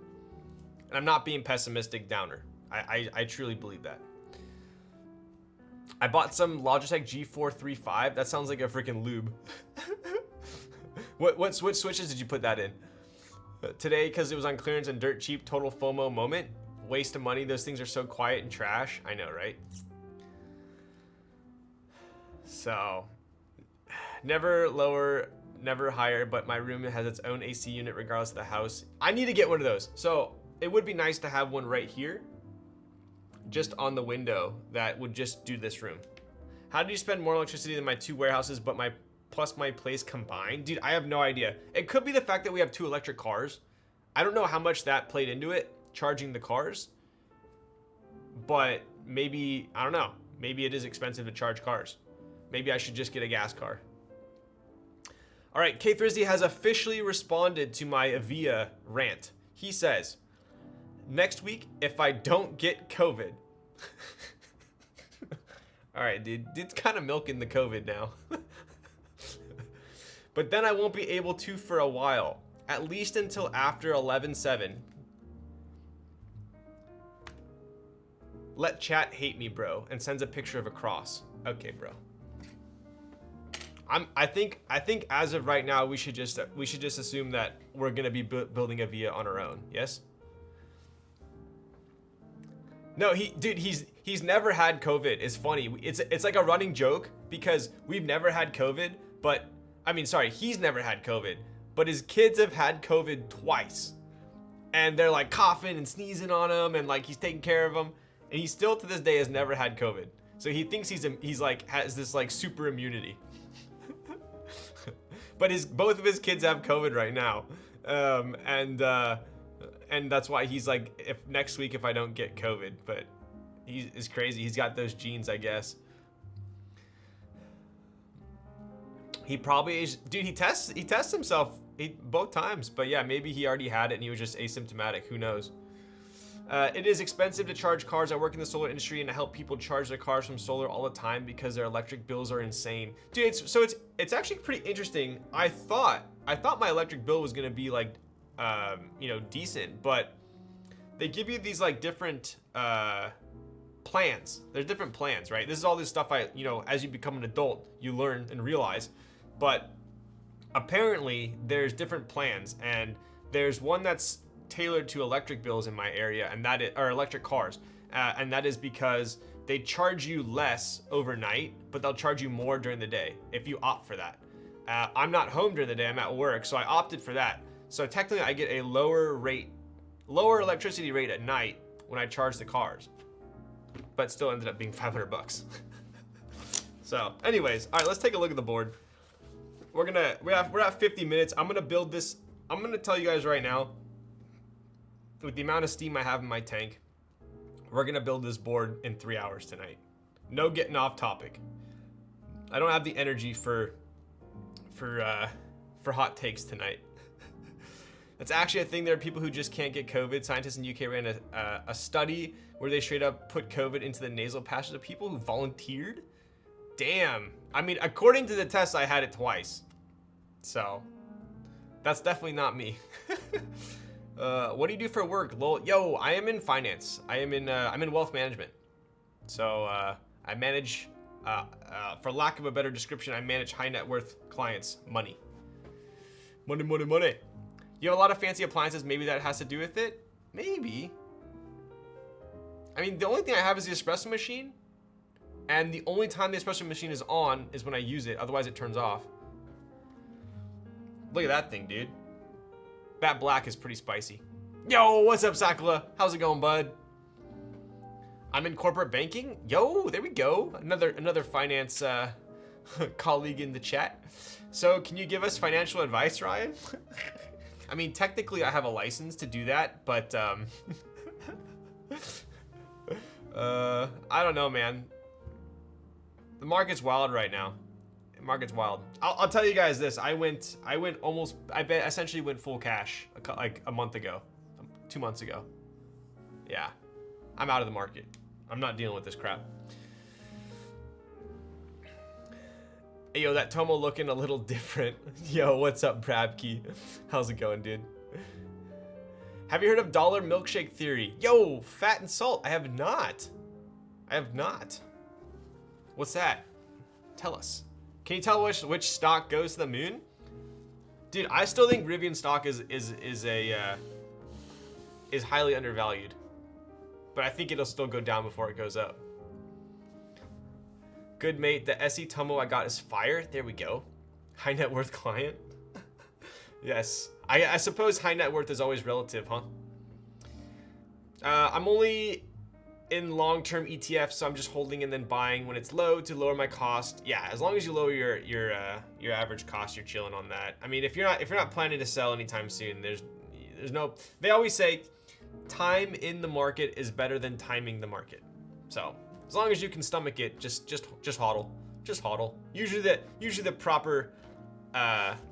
And I'm not being pessimistic downer. I truly believe that. I bought some Logitech G435. That sounds like a freaking lube. What switches did you put that in? Today, because it was on clearance and dirt cheap, total FOMO moment. Waste of money. Those things are so quiet and trash. I know, right? So, never lower, never higher, but my room has its own AC unit regardless of the house. I need to get one of those. So, it would be nice to have one right here, just on the window, that would just do this room. How do you spend more electricity than my 2 warehouses but plus my place combined? Dude, I have no idea. It could be the fact that we have 2 electric cars. I don't know how much that played into it, charging the cars. But maybe, I don't know. Maybe it is expensive to charge cars. Maybe I should just get a gas car. All right, K Thrizzy has officially responded to my Avia rant. He says, next week, if I don't get COVID. All right, dude, it's kind of milking the COVID now. But then I won't be able to for a while, at least until after 11/7. Let chat hate me, bro, and sends a picture of a cross. Okay, bro. I think as of right now, we should just assume that we're gonna be building Avia on our own. Yes. No, he's never had COVID. It's funny. It's like a running joke because we've never had COVID, but I mean, sorry, he's never had COVID, but his kids have had COVID twice, and they're like coughing and sneezing on him, and like he's taking care of them, and he still to this day has never had COVID. So he thinks he's like has this like super immunity. But both of his kids have COVID right now, and that's why he's like, if next week if I don't get COVID, but he's crazy. He's got those genes, I guess. He probably is, dude. He tests himself both times, but yeah, maybe he already had it and he was just asymptomatic. Who knows? It is expensive to charge cars. I work in the solar industry and I help people charge their cars from solar all the time because their electric bills are insane. Dude, it's actually pretty interesting. I thought my electric bill was gonna be like you know, decent, but they give you these like different plans. There's different plans, right? This is all this stuff you know, as you become an adult, you learn and realize. But apparently, there's different plans, and there's one that's tailored to electric bills in my area, and that is, or electric cars, and that is because they charge you less overnight, but they'll charge you more during the day if you opt for that. I'm not home during the day, I'm at work, so I opted for that. So technically I get a lower electricity rate at night when I charge the cars, but still ended up being 500 bucks. So anyways, all right, let's take a look at the board. We're at 50 minutes. I'm gonna build this. I'm gonna tell you guys right now, with the amount of steam I have in my tank, we're gonna build this board in 3 hours tonight. No getting off topic. I don't have the energy for hot takes tonight. That's actually a thing. There are people who just can't get COVID. Scientists in UK ran a study where they straight up put COVID into the nasal passages of people who volunteered. Damn. I mean, according to the test, I had it twice. So that's definitely not me. What do you do for work? Lol. Yo, I am in finance. I'm in wealth management. So I manage, for lack of a better description, I manage high net worth clients' money. Money, money, money. You have a lot of fancy appliances. Maybe that has to do with it. Maybe. I mean, the only thing I have is the espresso machine. And the only time the espresso machine is on is when I use it. Otherwise, it turns off. Look at that thing, dude. That black is pretty spicy. Yo, what's up, Sakula? How's it going, bud? I'm in corporate banking. Yo, there we go. Another finance colleague in the chat. So, can you give us financial advice, Ryan? I mean, technically, I have a license to do that, but I don't know, man. The market's wild right now. The market's wild. I'll tell you guys this. I essentially went full cash like a month ago, 2 months ago. Yeah, I'm out of the market. I'm not dealing with this crap. Hey, yo, that Tomo looking a little different. Yo, what's up, Brabkey? How's it going, dude? Have you heard of dollar milkshake theory? Yo, fat and salt. I have not. What's that? Tell us. Can you tell which stock goes to the moon? Dude, I still think Rivian stock is highly undervalued. But I think it'll still go down before it goes up. Good mate, the SE Tomo I got is fire. There we go. High net worth client. Yes. I suppose high net worth is always relative, huh? I'm only in long-term ETFs, so I'm just holding and then buying when it's low to lower my cost. Yeah, as long as you lower your average cost, you're chilling on that. I mean, if you're not planning to sell anytime soon, there's no. They always say, time in the market is better than timing the market. So as long as you can stomach it, just hodl, just hodl. Usually the proper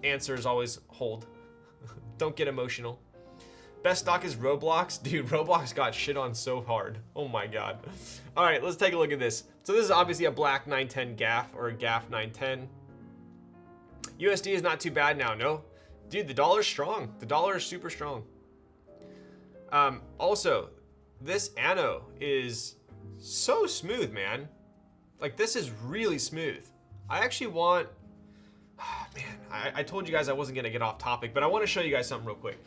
answer is always hold. Don't get emotional. Best stock is Roblox. Dude, Roblox got shit on so hard. Oh my god. All right, let's take a look at this. So this is obviously a black 910 GAF or a GAF 910. USD is not too bad now, no? Dude, the dollar's strong. The dollar is super strong. Also, this Anno is so smooth, man. Like, this is really smooth. I actually want... man, I told you guys I wasn't going to get off topic, but I want to show you guys something real quick.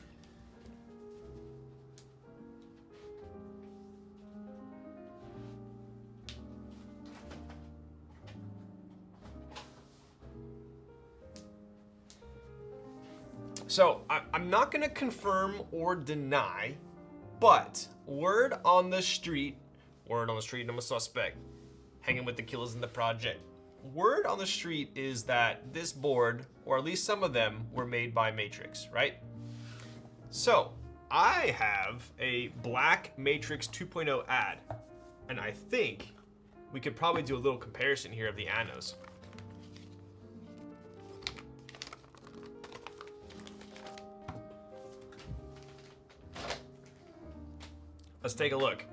So, I'm not going to confirm or deny, but word on the street, I'm a suspect, hanging with the killers in the project. Word on the street is that this board, or at least some of them, were made by Matrix, right? So, I have a black Matrix 2.0 ad, and I think we could probably do a little comparison here of the Annos. Let's take a look.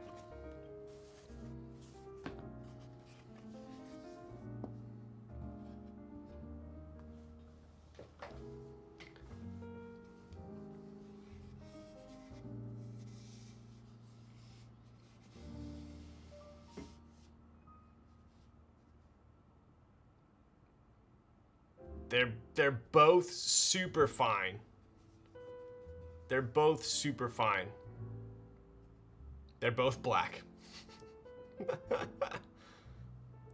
They're both super fine. They're both super fine. They're both black.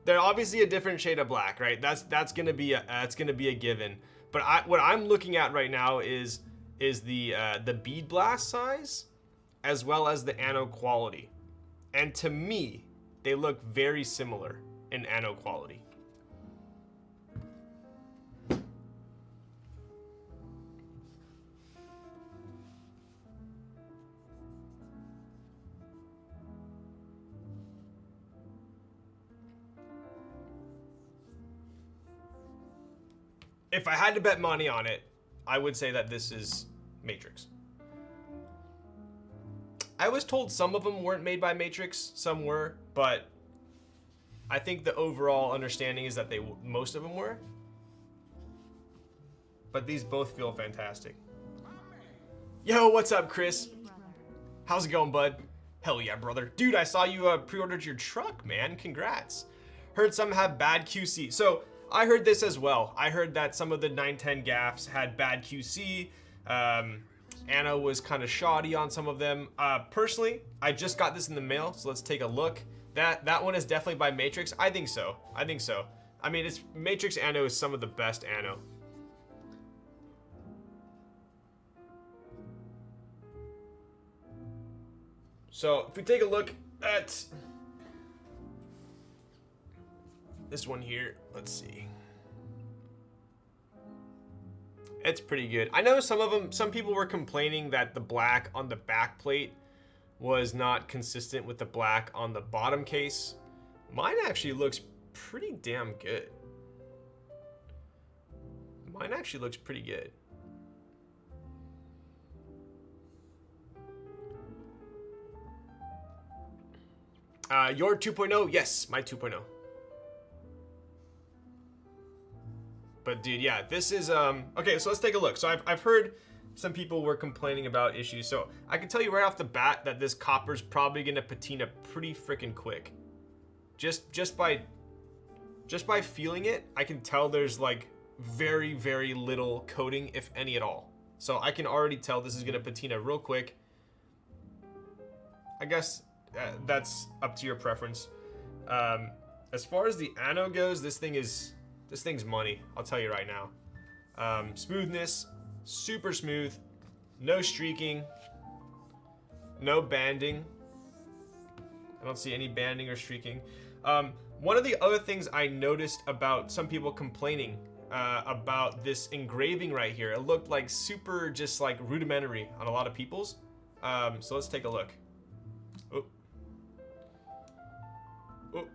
They're obviously a different shade of black, right? That's gonna be a given. But what I'm looking at right now is the bead blast size, as well as the anode quality, and to me, they look very similar in anode quality. If I had to bet money on it, I would say that this is Matrix. I was told some of them weren't made by Matrix, some were, but I think the overall understanding is that most of them were. But these both feel fantastic. Yo, what's up, Chris? How's it going, bud? Hell yeah, brother. Dude, I saw you pre-ordered your truck, man. Congrats. Heard some have bad QC. So I heard this as well. I heard that some of the 910 gaffs had bad QC. Anno was kind of shoddy on some of them. Personally, I just got this in the mail, so let's take a look. That one is definitely by Matrix. I think so. I mean, it's Matrix Anno is some of the best Anno. So if we take a look at this one here, let's see. It's pretty good. I know some people were complaining that the black on the back plate was not consistent with the black on the bottom case. Mine actually looks pretty damn good. Mine actually looks pretty good. Your 2.0? Yes, my 2.0. But dude, yeah, this is, okay, so let's take a look. So I've heard some people were complaining about issues. So I can tell you right off the bat that this copper's probably gonna patina pretty freaking quick. Just by feeling it, I can tell there's like very, very little coating, if any at all. So I can already tell this is gonna patina real quick. I guess that's up to your preference. As far as the anode goes, this thing's money, I'll tell you right now. Smoothness, super smooth, no streaking, no banding. I don't see any banding or streaking. One of the other things I noticed about some people complaining about this engraving right here, it looked like super just like rudimentary on a lot of people's. So let's take a look. Oh. Oh.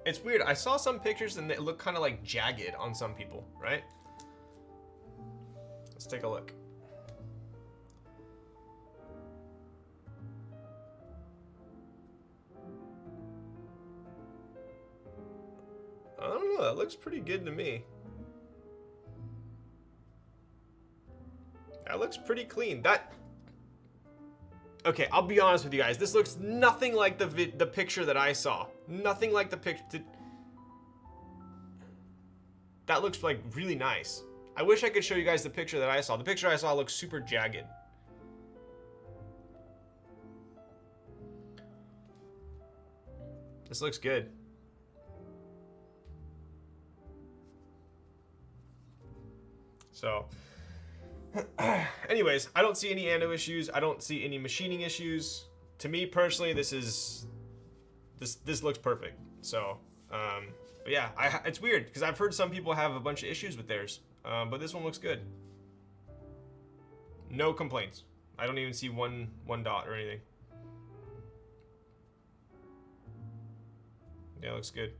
It's weird. I saw some pictures and they look kind of like jagged on some people, right? Let's take a look. I don't know. That looks pretty good to me. That looks pretty clean. Okay, I'll be honest with you guys. This looks nothing like the picture that I saw. Nothing like the picture. That looks like really nice. I wish I could show you guys the picture that I saw. The picture I saw looks super jagged. This looks good. So, anyways, I don't see any anno issues. I don't see any machining issues. To me personally, this looks perfect. So, but yeah, it's weird because I've heard some people have a bunch of issues with theirs, but this one looks good. No complaints. I don't even see one dot or anything. Yeah, it looks good.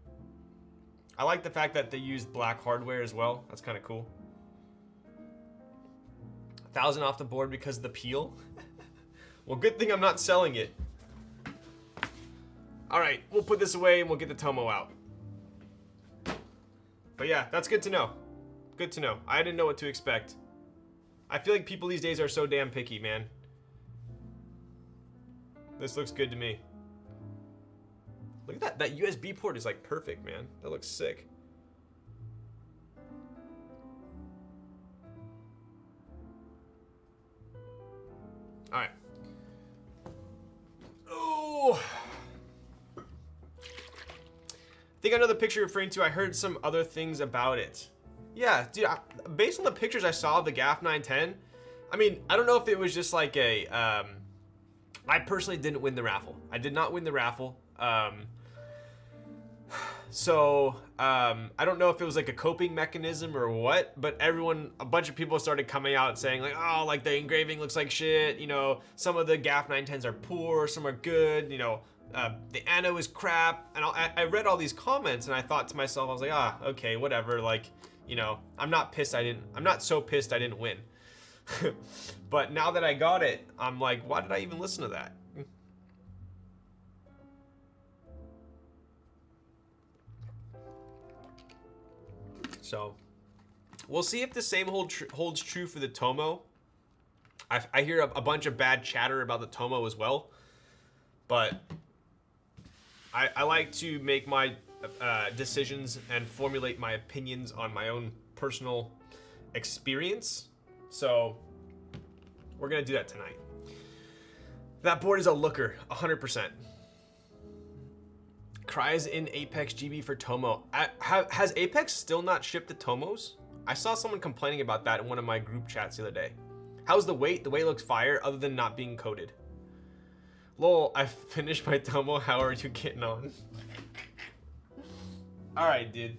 I like the fact that they used black hardware as well. That's kind of cool. 1,000 off the board because of the peel. Well, good thing I'm not selling it. All right, we'll put this away and we'll get the Tomo out. But yeah, that's good to know. Good to know. I didn't know what to expect. I feel like people these days are so damn picky, man. This looks good to me. Look at that. That USB port is like perfect, man. That looks sick. All right. Oh. I think I know the picture you're referring to. I heard some other things about it. Yeah, dude, based on the pictures I saw of the GAF 910, I mean, I don't know if it was just like a, I personally didn't win the raffle. I did not win the raffle. So, I don't know if it was like a coping mechanism or what, but a bunch of people started coming out saying like, oh, like the engraving looks like shit. You know, some of the GAF 910s are poor, some are good, you know, the Anno is crap. And I read all these comments and I thought to myself, I was like, okay, whatever. Like, you know, I'm not so pissed I didn't win. But now that I got it, I'm like, why did I even listen to that? So, we'll see if the same holds true for the Tomo. I hear a bunch of bad chatter about the Tomo as well. But I like to make my decisions and formulate my opinions on my own personal experience. So we're gonna do that tonight. That board is a looker, 100%. Cries in Apex GB for Tomo. Has Apex still not shipped the Tomos? I saw someone complaining about that in one of my group chats the other day. How's the weight? The weight looks fire other than not being coated. Lol, I finished my Tomo. How are you getting on? All right, dude.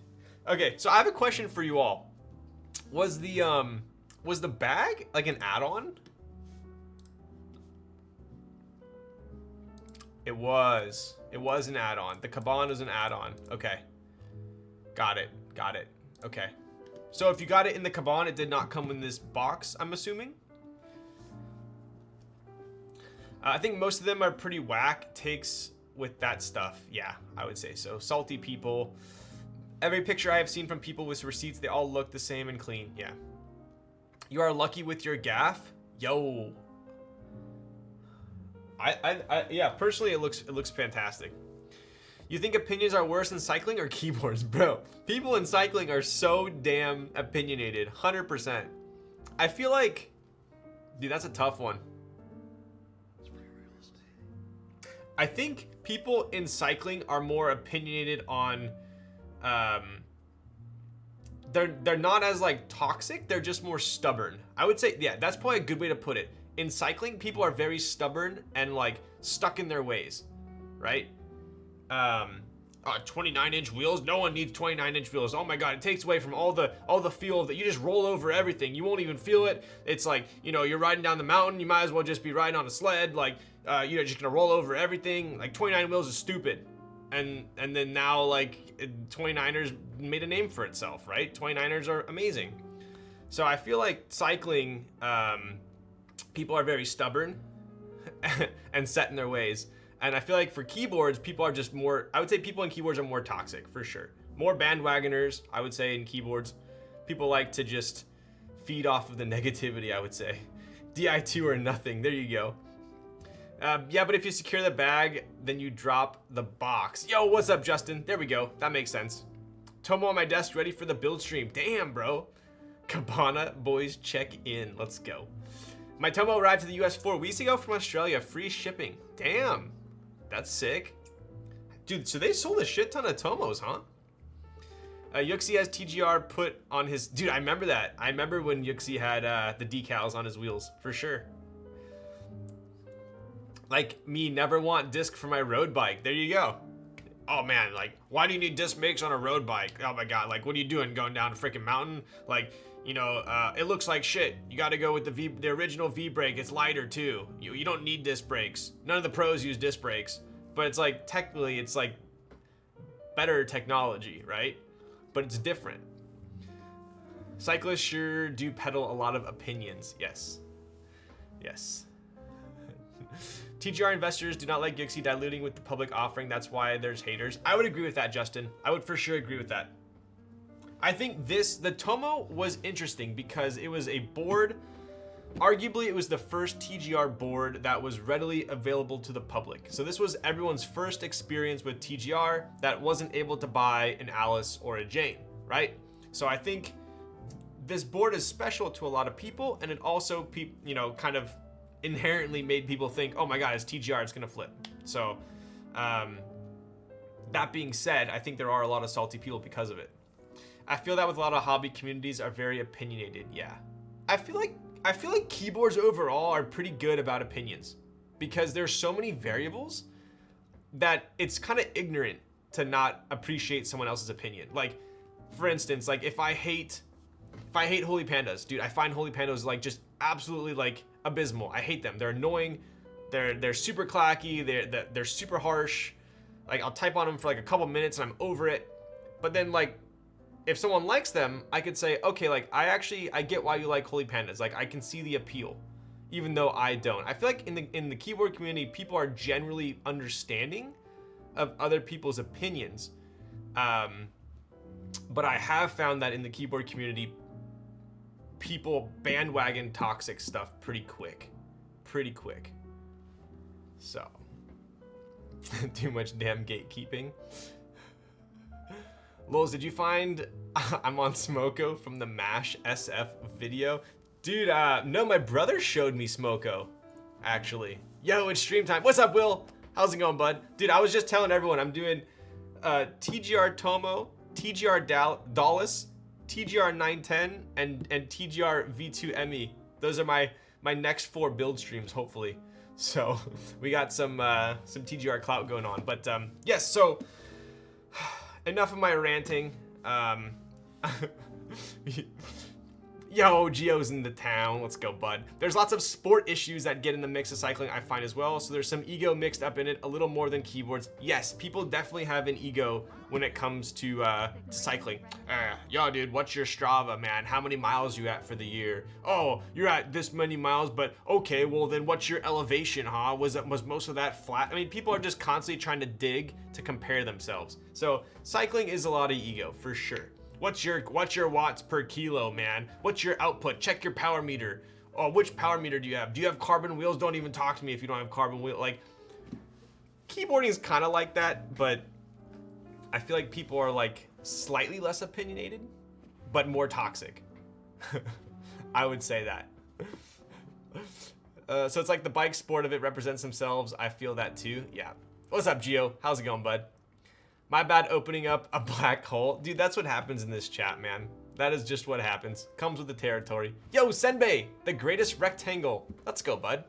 Okay, so I have a question for you all. Was the bag like an add-on? It was an add-on. The Kaban is an add-on. Okay. Got it. Okay. So if you got it in the Kaban, it did not come in this box, I'm assuming? I think most of them are pretty whack takes with that stuff. Yeah, I would say so. Salty people. Every picture I have seen from people with receipts, they all look the same and clean. Yeah. You are lucky with your gaff? Yo. Yeah, personally it looks fantastic. You think opinions are worse in cycling or keyboards? Bro, people in cycling are so damn opinionated. 100%. I feel like, dude, that's a tough one. I think people in cycling are more opinionated on, they're not as like toxic, they're just more stubborn. I would say, yeah, that's probably a good way to put it. In cycling, people are very stubborn and like stuck in their ways, right? 29-inch wheels. No one needs 29-inch wheels. Oh my god, it takes away from all the feel of that. You just roll over everything. You won't even feel it. It's like, you know, you're riding down the mountain. You might as well just be riding on a sled. Like, you're just gonna roll over everything. Like 29 wheels is stupid. And then now like 29ers made a name for itself, right? 29ers are amazing. So I feel like cycling, people are very stubborn and set in their ways. And I feel like for keyboards, people are just more, I would say people in keyboards are more toxic, for sure. More bandwagoners, I would say, in keyboards. People like to just feed off of the negativity, I would say. Di2 or nothing, there you go. Yeah, but if you secure the bag, then you drop the box. Yo, what's up, Justin? There we go, that makes sense. Tomo on my desk, ready for the build stream. Damn, bro. Cabana boys, check in, let's go. My Tomo arrived to the US 4 weeks ago from Australia, free shipping. Damn. That's sick. Dude, so they sold a shit ton of Tomos, huh? Yuxi has TGR put on his... Dude, I remember that. I remember when Yuxi had the decals on his wheels, for sure. Like me, never want disc for my road bike. There you go. Oh man, like, why do you need disc brakes on a road bike? Oh my god, like, what are you doing? Going down a freaking mountain? Like, you know, it looks like shit. You gotta go with the original V-brake. It's lighter too. You don't need disc brakes. None of the pros use disc brakes. But it's like, technically, it's like better technology, right? But it's different. Cyclists sure do peddle a lot of opinions. Yes. Yes. TGR investors do not like Gixie diluting with the public offering. That's why there's haters. I would agree with that, Justin. I would for sure agree with that. I think the Tomo was interesting because it was a board. Arguably, it was the first TGR board that was readily available to the public. So this was everyone's first experience with TGR that wasn't able to buy an Alice or a Jane, right? So I think this board is special to a lot of people, and it also, kind of inherently made people think, oh my god, it's TGR, it's gonna flip. So, that being said, I think there are a lot of salty people because of it. I feel that with a lot of hobby communities are very opinionated, yeah. I feel like keyboards overall are pretty good about opinions because there's so many variables that it's kind of ignorant to not appreciate someone else's opinion. Like, for instance, like if I hate Holy Pandas, dude, I find Holy Pandas like just absolutely like abysmal. I hate them. They're annoying. They're super clacky. They're super harsh. Like I'll type on them for like a couple minutes and I'm over it. But then like if someone likes them, I could say, okay, like I get why you like Holy Pandas. Like I can see the appeal, even though I don't. I feel like in the keyboard community, people are generally understanding of other people's opinions. But I have found that in the keyboard community, people bandwagon toxic stuff pretty quick. So, too much damn gatekeeping. Lols, did you find I'm on Smoko from the MASH SF video? Dude, no, my brother showed me Smoko, actually. Yo, it's stream time. What's up, Will? How's it going, bud? Dude, I was just telling everyone I'm doing TGR Tomo, TGR Dallas, TGR 910, and TGR V2 ME. Those are my next 4 build streams, hopefully. So we got some TGR clout going on. But yes, so enough of my ranting. Yo, Geo's in the town. Let's go, bud. There's lots of sport issues that get in the mix of cycling, I find as well. So there's some ego mixed up in it, a little more than keyboards. Yes, people definitely have an ego when it comes to cycling. Yo, dude, what's your Strava, man? How many miles you at for the year? Oh, you're at this many miles, but okay, well then what's your elevation, huh? Was most of that flat? I mean, people are just constantly trying to dig to compare themselves. So cycling is a lot of ego, for sure. What's your watts per kilo, man? What's your output? Check your power meter. Oh, which power meter do you have? Do you have carbon wheels? Don't even talk to me if you don't have carbon wheel. Like, keyboarding is kind of like that, but I feel like people are like slightly less opinionated, but more toxic. I would say that. So it's like the bike sport of it represents themselves. I feel that too. Yeah. What's up, Gio? How's it going, bud? My bad opening up a black hole. Dude, that's what happens in this chat, man. That is just what happens. Comes with the territory. Yo, Senbei, the greatest rectangle. Let's go, bud.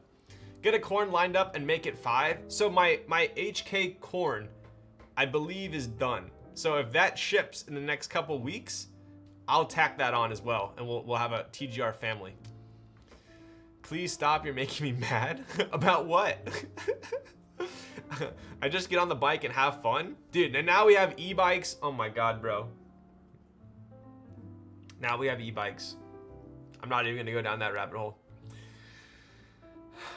Get a corn lined up and make it 5. So my HK corn, I believe, is done. So if that ships in the next couple weeks, I'll tack that on as well, and we'll have a TGR family. Please stop, you're making me mad. About what? I just get on the bike and have fun. Dude, and now we have e-bikes. Oh my god, bro. Now we have e-bikes. I'm not even gonna go down that rabbit hole.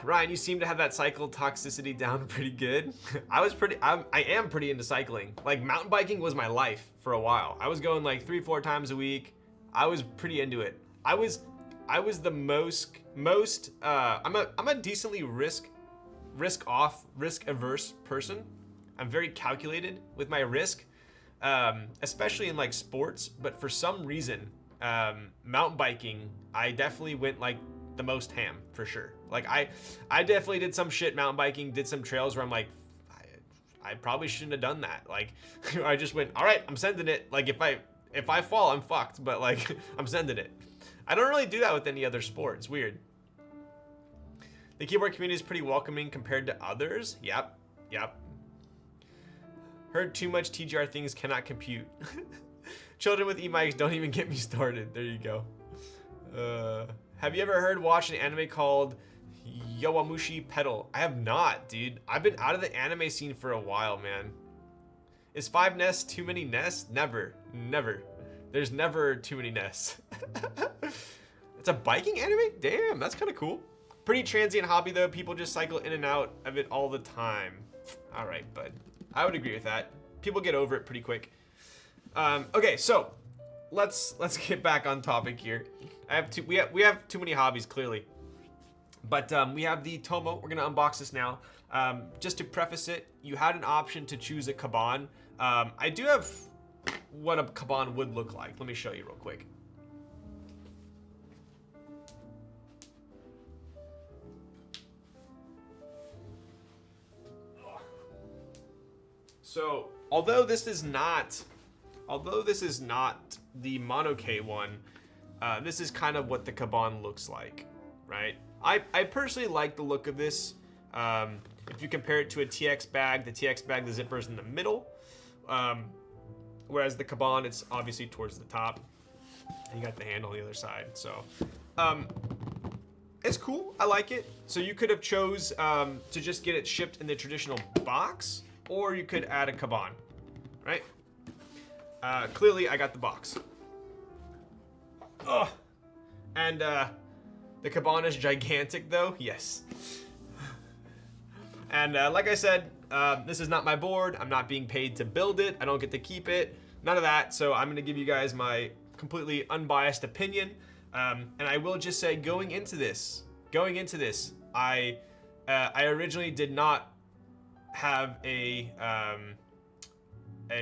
Ryan, you seem to have that cycle toxicity down pretty good. I am pretty into cycling. Like, mountain biking was my life for a while. I was going like 3-4 times a week. I was pretty into it. I was the most I'm a decently risk averse person. I'm very calculated with my risk, especially in like sports, but for some reason, mountain biking, I definitely went like the most ham, for sure. Like I definitely did some shit mountain biking, did some trails where I'm like, I probably shouldn't have done that. Like, I just went, all right, I'm sending it. Like, if I fall, I'm fucked, but like, I'm sending it. I don't really do that with any other sport. It's weird. The keyboard community is pretty welcoming compared to others. Yep. Heard too much TGR things cannot compute. Children with e-mics, don't even get me started. There you go. Have you ever watched an anime called Yowamushi Pedal? I have not, dude. I've been out of the anime scene for a while, man. Is 5 nests too many nests? Never. There's never too many nests. It's a biking anime? Damn, that's kind of cool. Pretty transient hobby though. People just cycle in and out of it all the time. All right, bud. I would agree with that. People get over it pretty quick. Okay, so let's get back on topic here. We have too many hobbies, clearly. But we have the Tomo. We're gonna unbox this now. Just to preface it, you had an option to choose a Kaban. I do have what a Kaban would look like. Let me show you real quick. So, although this is not the Monoke one, this is kind of what the Kaban looks like, right? I personally like the look of this. If you compare it to a TX bag, the TX bag, the zipper's in the middle, whereas the Kaban, it's obviously towards the top. And you got the handle on the other side, so it's cool. I like it. So you could have chose to just get it shipped in the traditional box, or you could add a Kaban, right? Clearly, I got the box. Ugh. And the Kaban is gigantic, though. Yes. And like I said, this is not my board. I'm not being paid to build it. I don't get to keep it. None of that. So I'm going to give you guys my completely unbiased opinion. And I will just say, going into this, I originally did not have a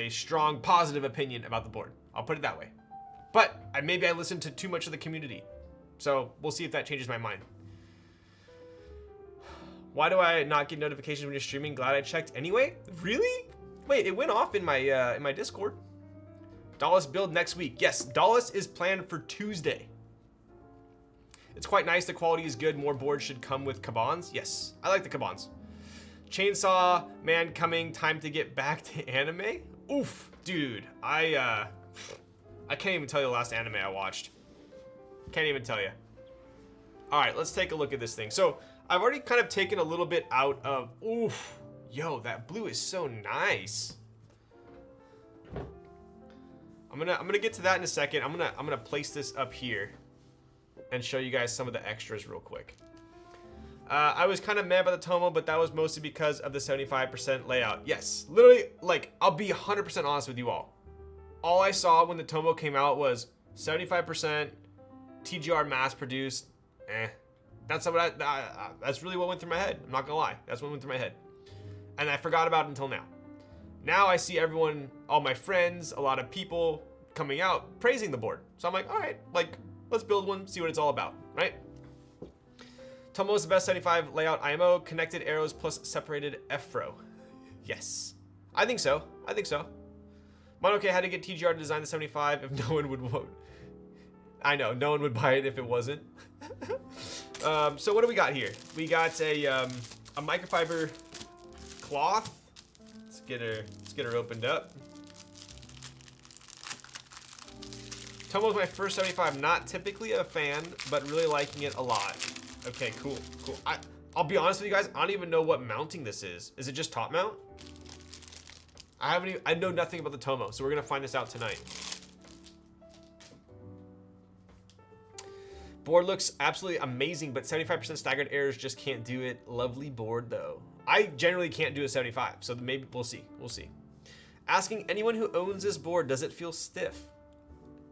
strong positive opinion about the board. I'll put it that way. But maybe I listened to too much of the community. So we'll see if that changes my mind. Why do I not get notifications when you're streaming? Glad I checked anyway. Really? Wait, it went off in my Discord. Dallas build next week. Yes, Dallas is planned for Tuesday. It's quite nice. The quality is good. More boards should come with Kabans. Yes, I like the Kabans. Chainsaw Man coming. Time to get back to anime. Oof, dude. I can't even tell you the last anime I watched. Can't even tell you. All right, let's take a look at this thing. So I've already kind of taken a little bit out of. Oof, yo, that blue is so nice. I'm gonna get to that in a second. I'm gonna place this up here and show you guys some of the extras real quick. I was kind of mad about the Tomo, but that was mostly because of the 75% layout. Yes, literally, like, I'll be 100% honest with you all. All I saw when the Tomo came out was 75% TGR mass produced. That's what that's really what went through my head. I'm not gonna lie, that's what went through my head, and I forgot about it until now. Now I see everyone, all my friends, a lot of people coming out praising the board. So I'm like, all right, like, let's build one, see what it's all about, right? Tomo is the best 75 layout IMO, connected arrows plus separated F-Fro. Yes, I think so. I think so. Monoke had to get TGR to design the 75 if no one would vote. I know, no one would buy it if it wasn't. So what do we got here? We got a microfiber cloth. Let's get her opened up. Tomo's my first 75. Not typically a fan, but really liking it a lot. Okay, cool. I'll be honest with you guys, I don't even know what mounting this is. Is it just top mount? I know nothing about the Tomo, so we're gonna find this out tonight. Board looks absolutely amazing, but 75% staggered errors just can't do it. Lovely board though. I generally can't do a 75, so maybe we'll see. We'll see. Asking anyone who owns this board, does it feel stiff?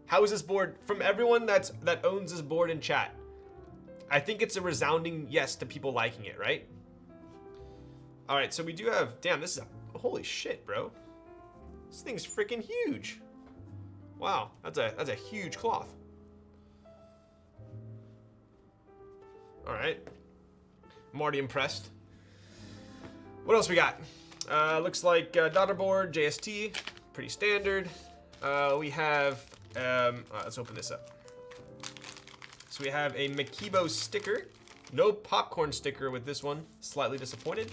How is this board? From everyone that owns this board in chat, I think it's a resounding yes to people liking it, right? All right, so we do have, damn, this is a, holy shit, bro. This thing's freaking huge. Wow, that's a huge cloth. All right, I'm already impressed. What else we got? Looks like daughter board, JST, pretty standard. We have, let's open this up. So we have a Makibo sticker. No popcorn sticker with this one. Slightly disappointed.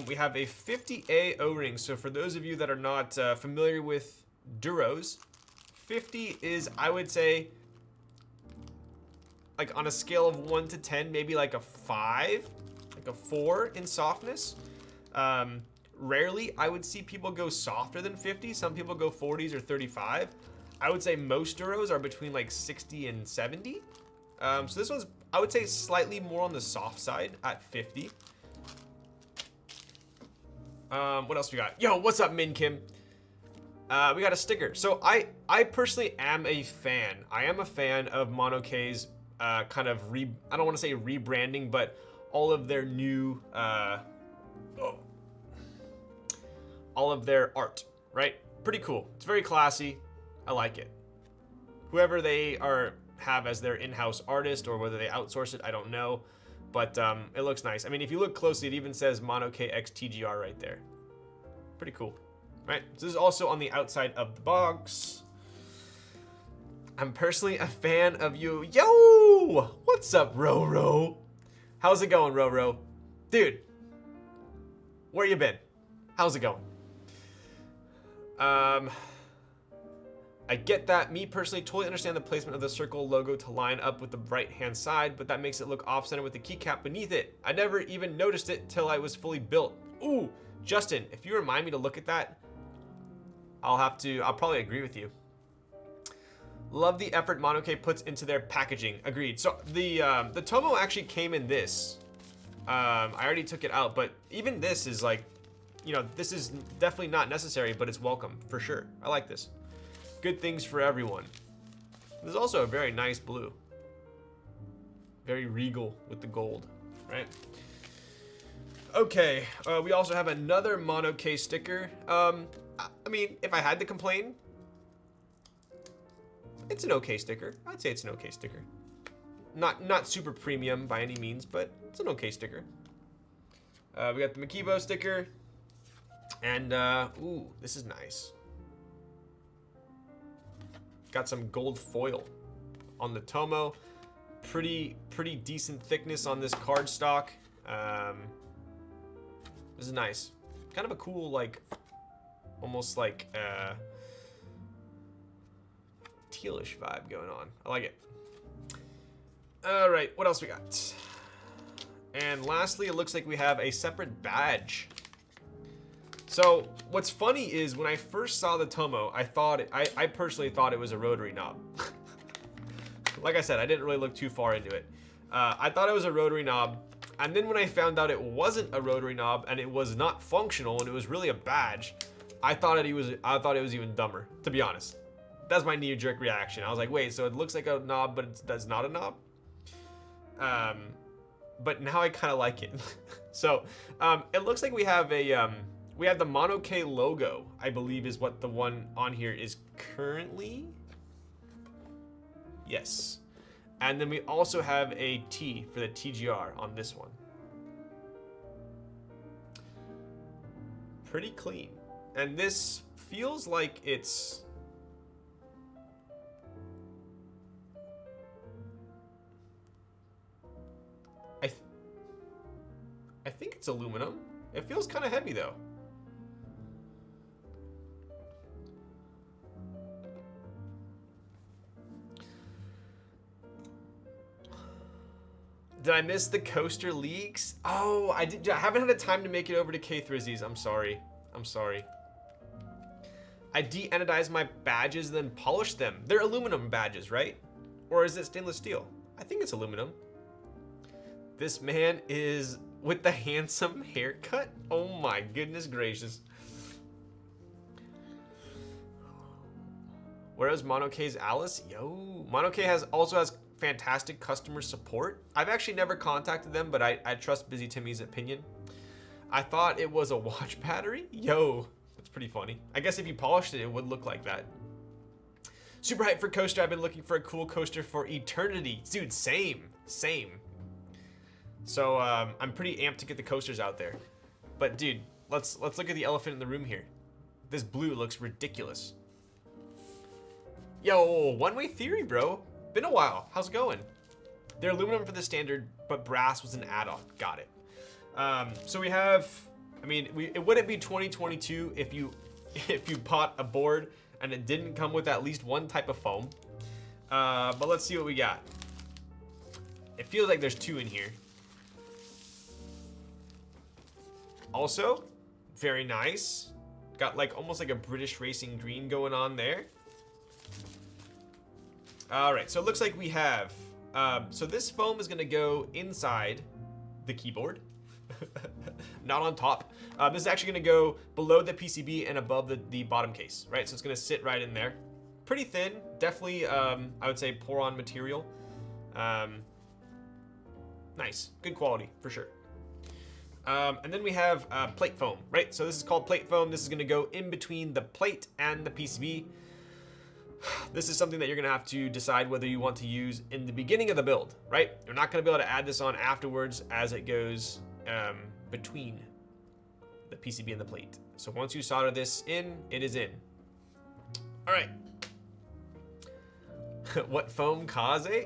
We have a 50A O-ring. So for those of you that are not familiar with Duros, 50 is, I would say, like on a scale of 1 to 10, maybe like a 5, like a 4 in softness. Rarely I would see people go softer than 50. Some people go 40s or 35. I would say most Duros are between like 60 and 70. So this one's, I would say, slightly more on the soft side at 50. What else we got? Yo, what's up, Min Kim? We got a sticker. So I personally am a fan. I am a fan of Monokei's kind of I don't want to say rebranding, but all of their new all of their art, right? Pretty cool. It's very classy. I like it. Whoever they have as their in-house artist, or whether they outsource it, I don't know. But it looks nice. I mean, if you look closely, it even says Monokei X TGR right there. Pretty cool, right? So this is also on the outside of the box. I'm personally a fan of you. Yo! What's up, Roro? How's it going, Roro? Dude, where you been? How's it going? I get that. Me personally totally understand the placement of the circle logo to line up with the right-hand side, but that makes it look off-center with the keycap beneath it. I never even noticed it till I was fully built. Ooh, Justin, if you remind me to look at that, I'll probably agree with you. Love the effort Monokei puts into their packaging. Agreed. So the Tomo actually came in this. I already took it out, but even this is like, you know, this is definitely not necessary, but it's welcome for sure. I like this. Good things for everyone. There's also a very nice blue. Very regal with the gold, right? Okay, we also have another Monokei sticker. I mean, if I had to complain, it's an okay sticker. I'd say it's an okay sticker. Not super premium by any means, but it's an okay sticker. We got the Makibo sticker. And, ooh, this is nice. Got some gold foil on the Tomo. Pretty decent thickness on this cardstock. This is nice. Kind of a cool, like, almost like, tealish vibe going on. I like it. All right, what else we got? And lastly, it looks like we have a separate badge. So what's funny is when I first saw the Tomo, I personally thought it was a rotary knob. Like I said, I didn't really look too far into it. I thought it was a rotary knob, and then when I found out it wasn't a rotary knob and it was not functional and it was really a badge, I thought it was even dumber, to be honest. That's my knee-jerk reaction. I was like, wait, so it looks like a knob, but that's not a knob? But now I kind of like it. So it looks like we have the Monokei logo, I believe is what the one on here is currently. Yes. And then we also have a T for the TGR on this one. Pretty clean. And this feels like it's... I think it's aluminum. It feels kind of heavy though. Did I miss the coaster leaks? Oh, I haven't had the time to make it over to K-Thrizzies. I'm sorry. I de-anodized my badges and then polished them. They're aluminum badges, right? Or is it stainless steel? I think it's aluminum. This man is with the handsome haircut. Oh my goodness gracious. Whereas Monokei's Alice? Yo, Monokei also has fantastic customer support. I've actually never contacted them, but I trust Busy Timmy's opinion. I thought it was a watch battery. Yo, that's pretty funny. I guess if you polished it, it would look like that. Super hyped for coaster. I've been looking for a cool coaster for eternity. Dude, same. So I'm pretty amped to get the coasters out there. But dude, let's look at the elephant in the room here. This blue looks ridiculous. Yo, One-Way Theory, bro. Been a while. How's it going? They're aluminum for the standard, but brass was an add-on. Got it. So we have, I mean, it wouldn't be 2022 if you bought a board and it didn't come with at least one type of foam. But let's see what we got. It feels like there's two in here. Also, very nice. Got like almost like a British racing green going on there. All right, so it looks like we have, so this foam is gonna go inside the keyboard. not on top. This is actually going to go below the PCB and above the bottom case, right? So it's going to sit right in there. Pretty thin, definitely, I would say pour-on material. Nice, good quality for sure. And then we have plate foam, right? So this is called plate foam. This is going to go in between the plate and the PCB. This is something that you're going to have to decide whether you want to use in the beginning of the build, right? You're not going to be able to add this on afterwards as it goes between the PCB and the plate. So once you solder this in, it is in. All right. What foam kaze?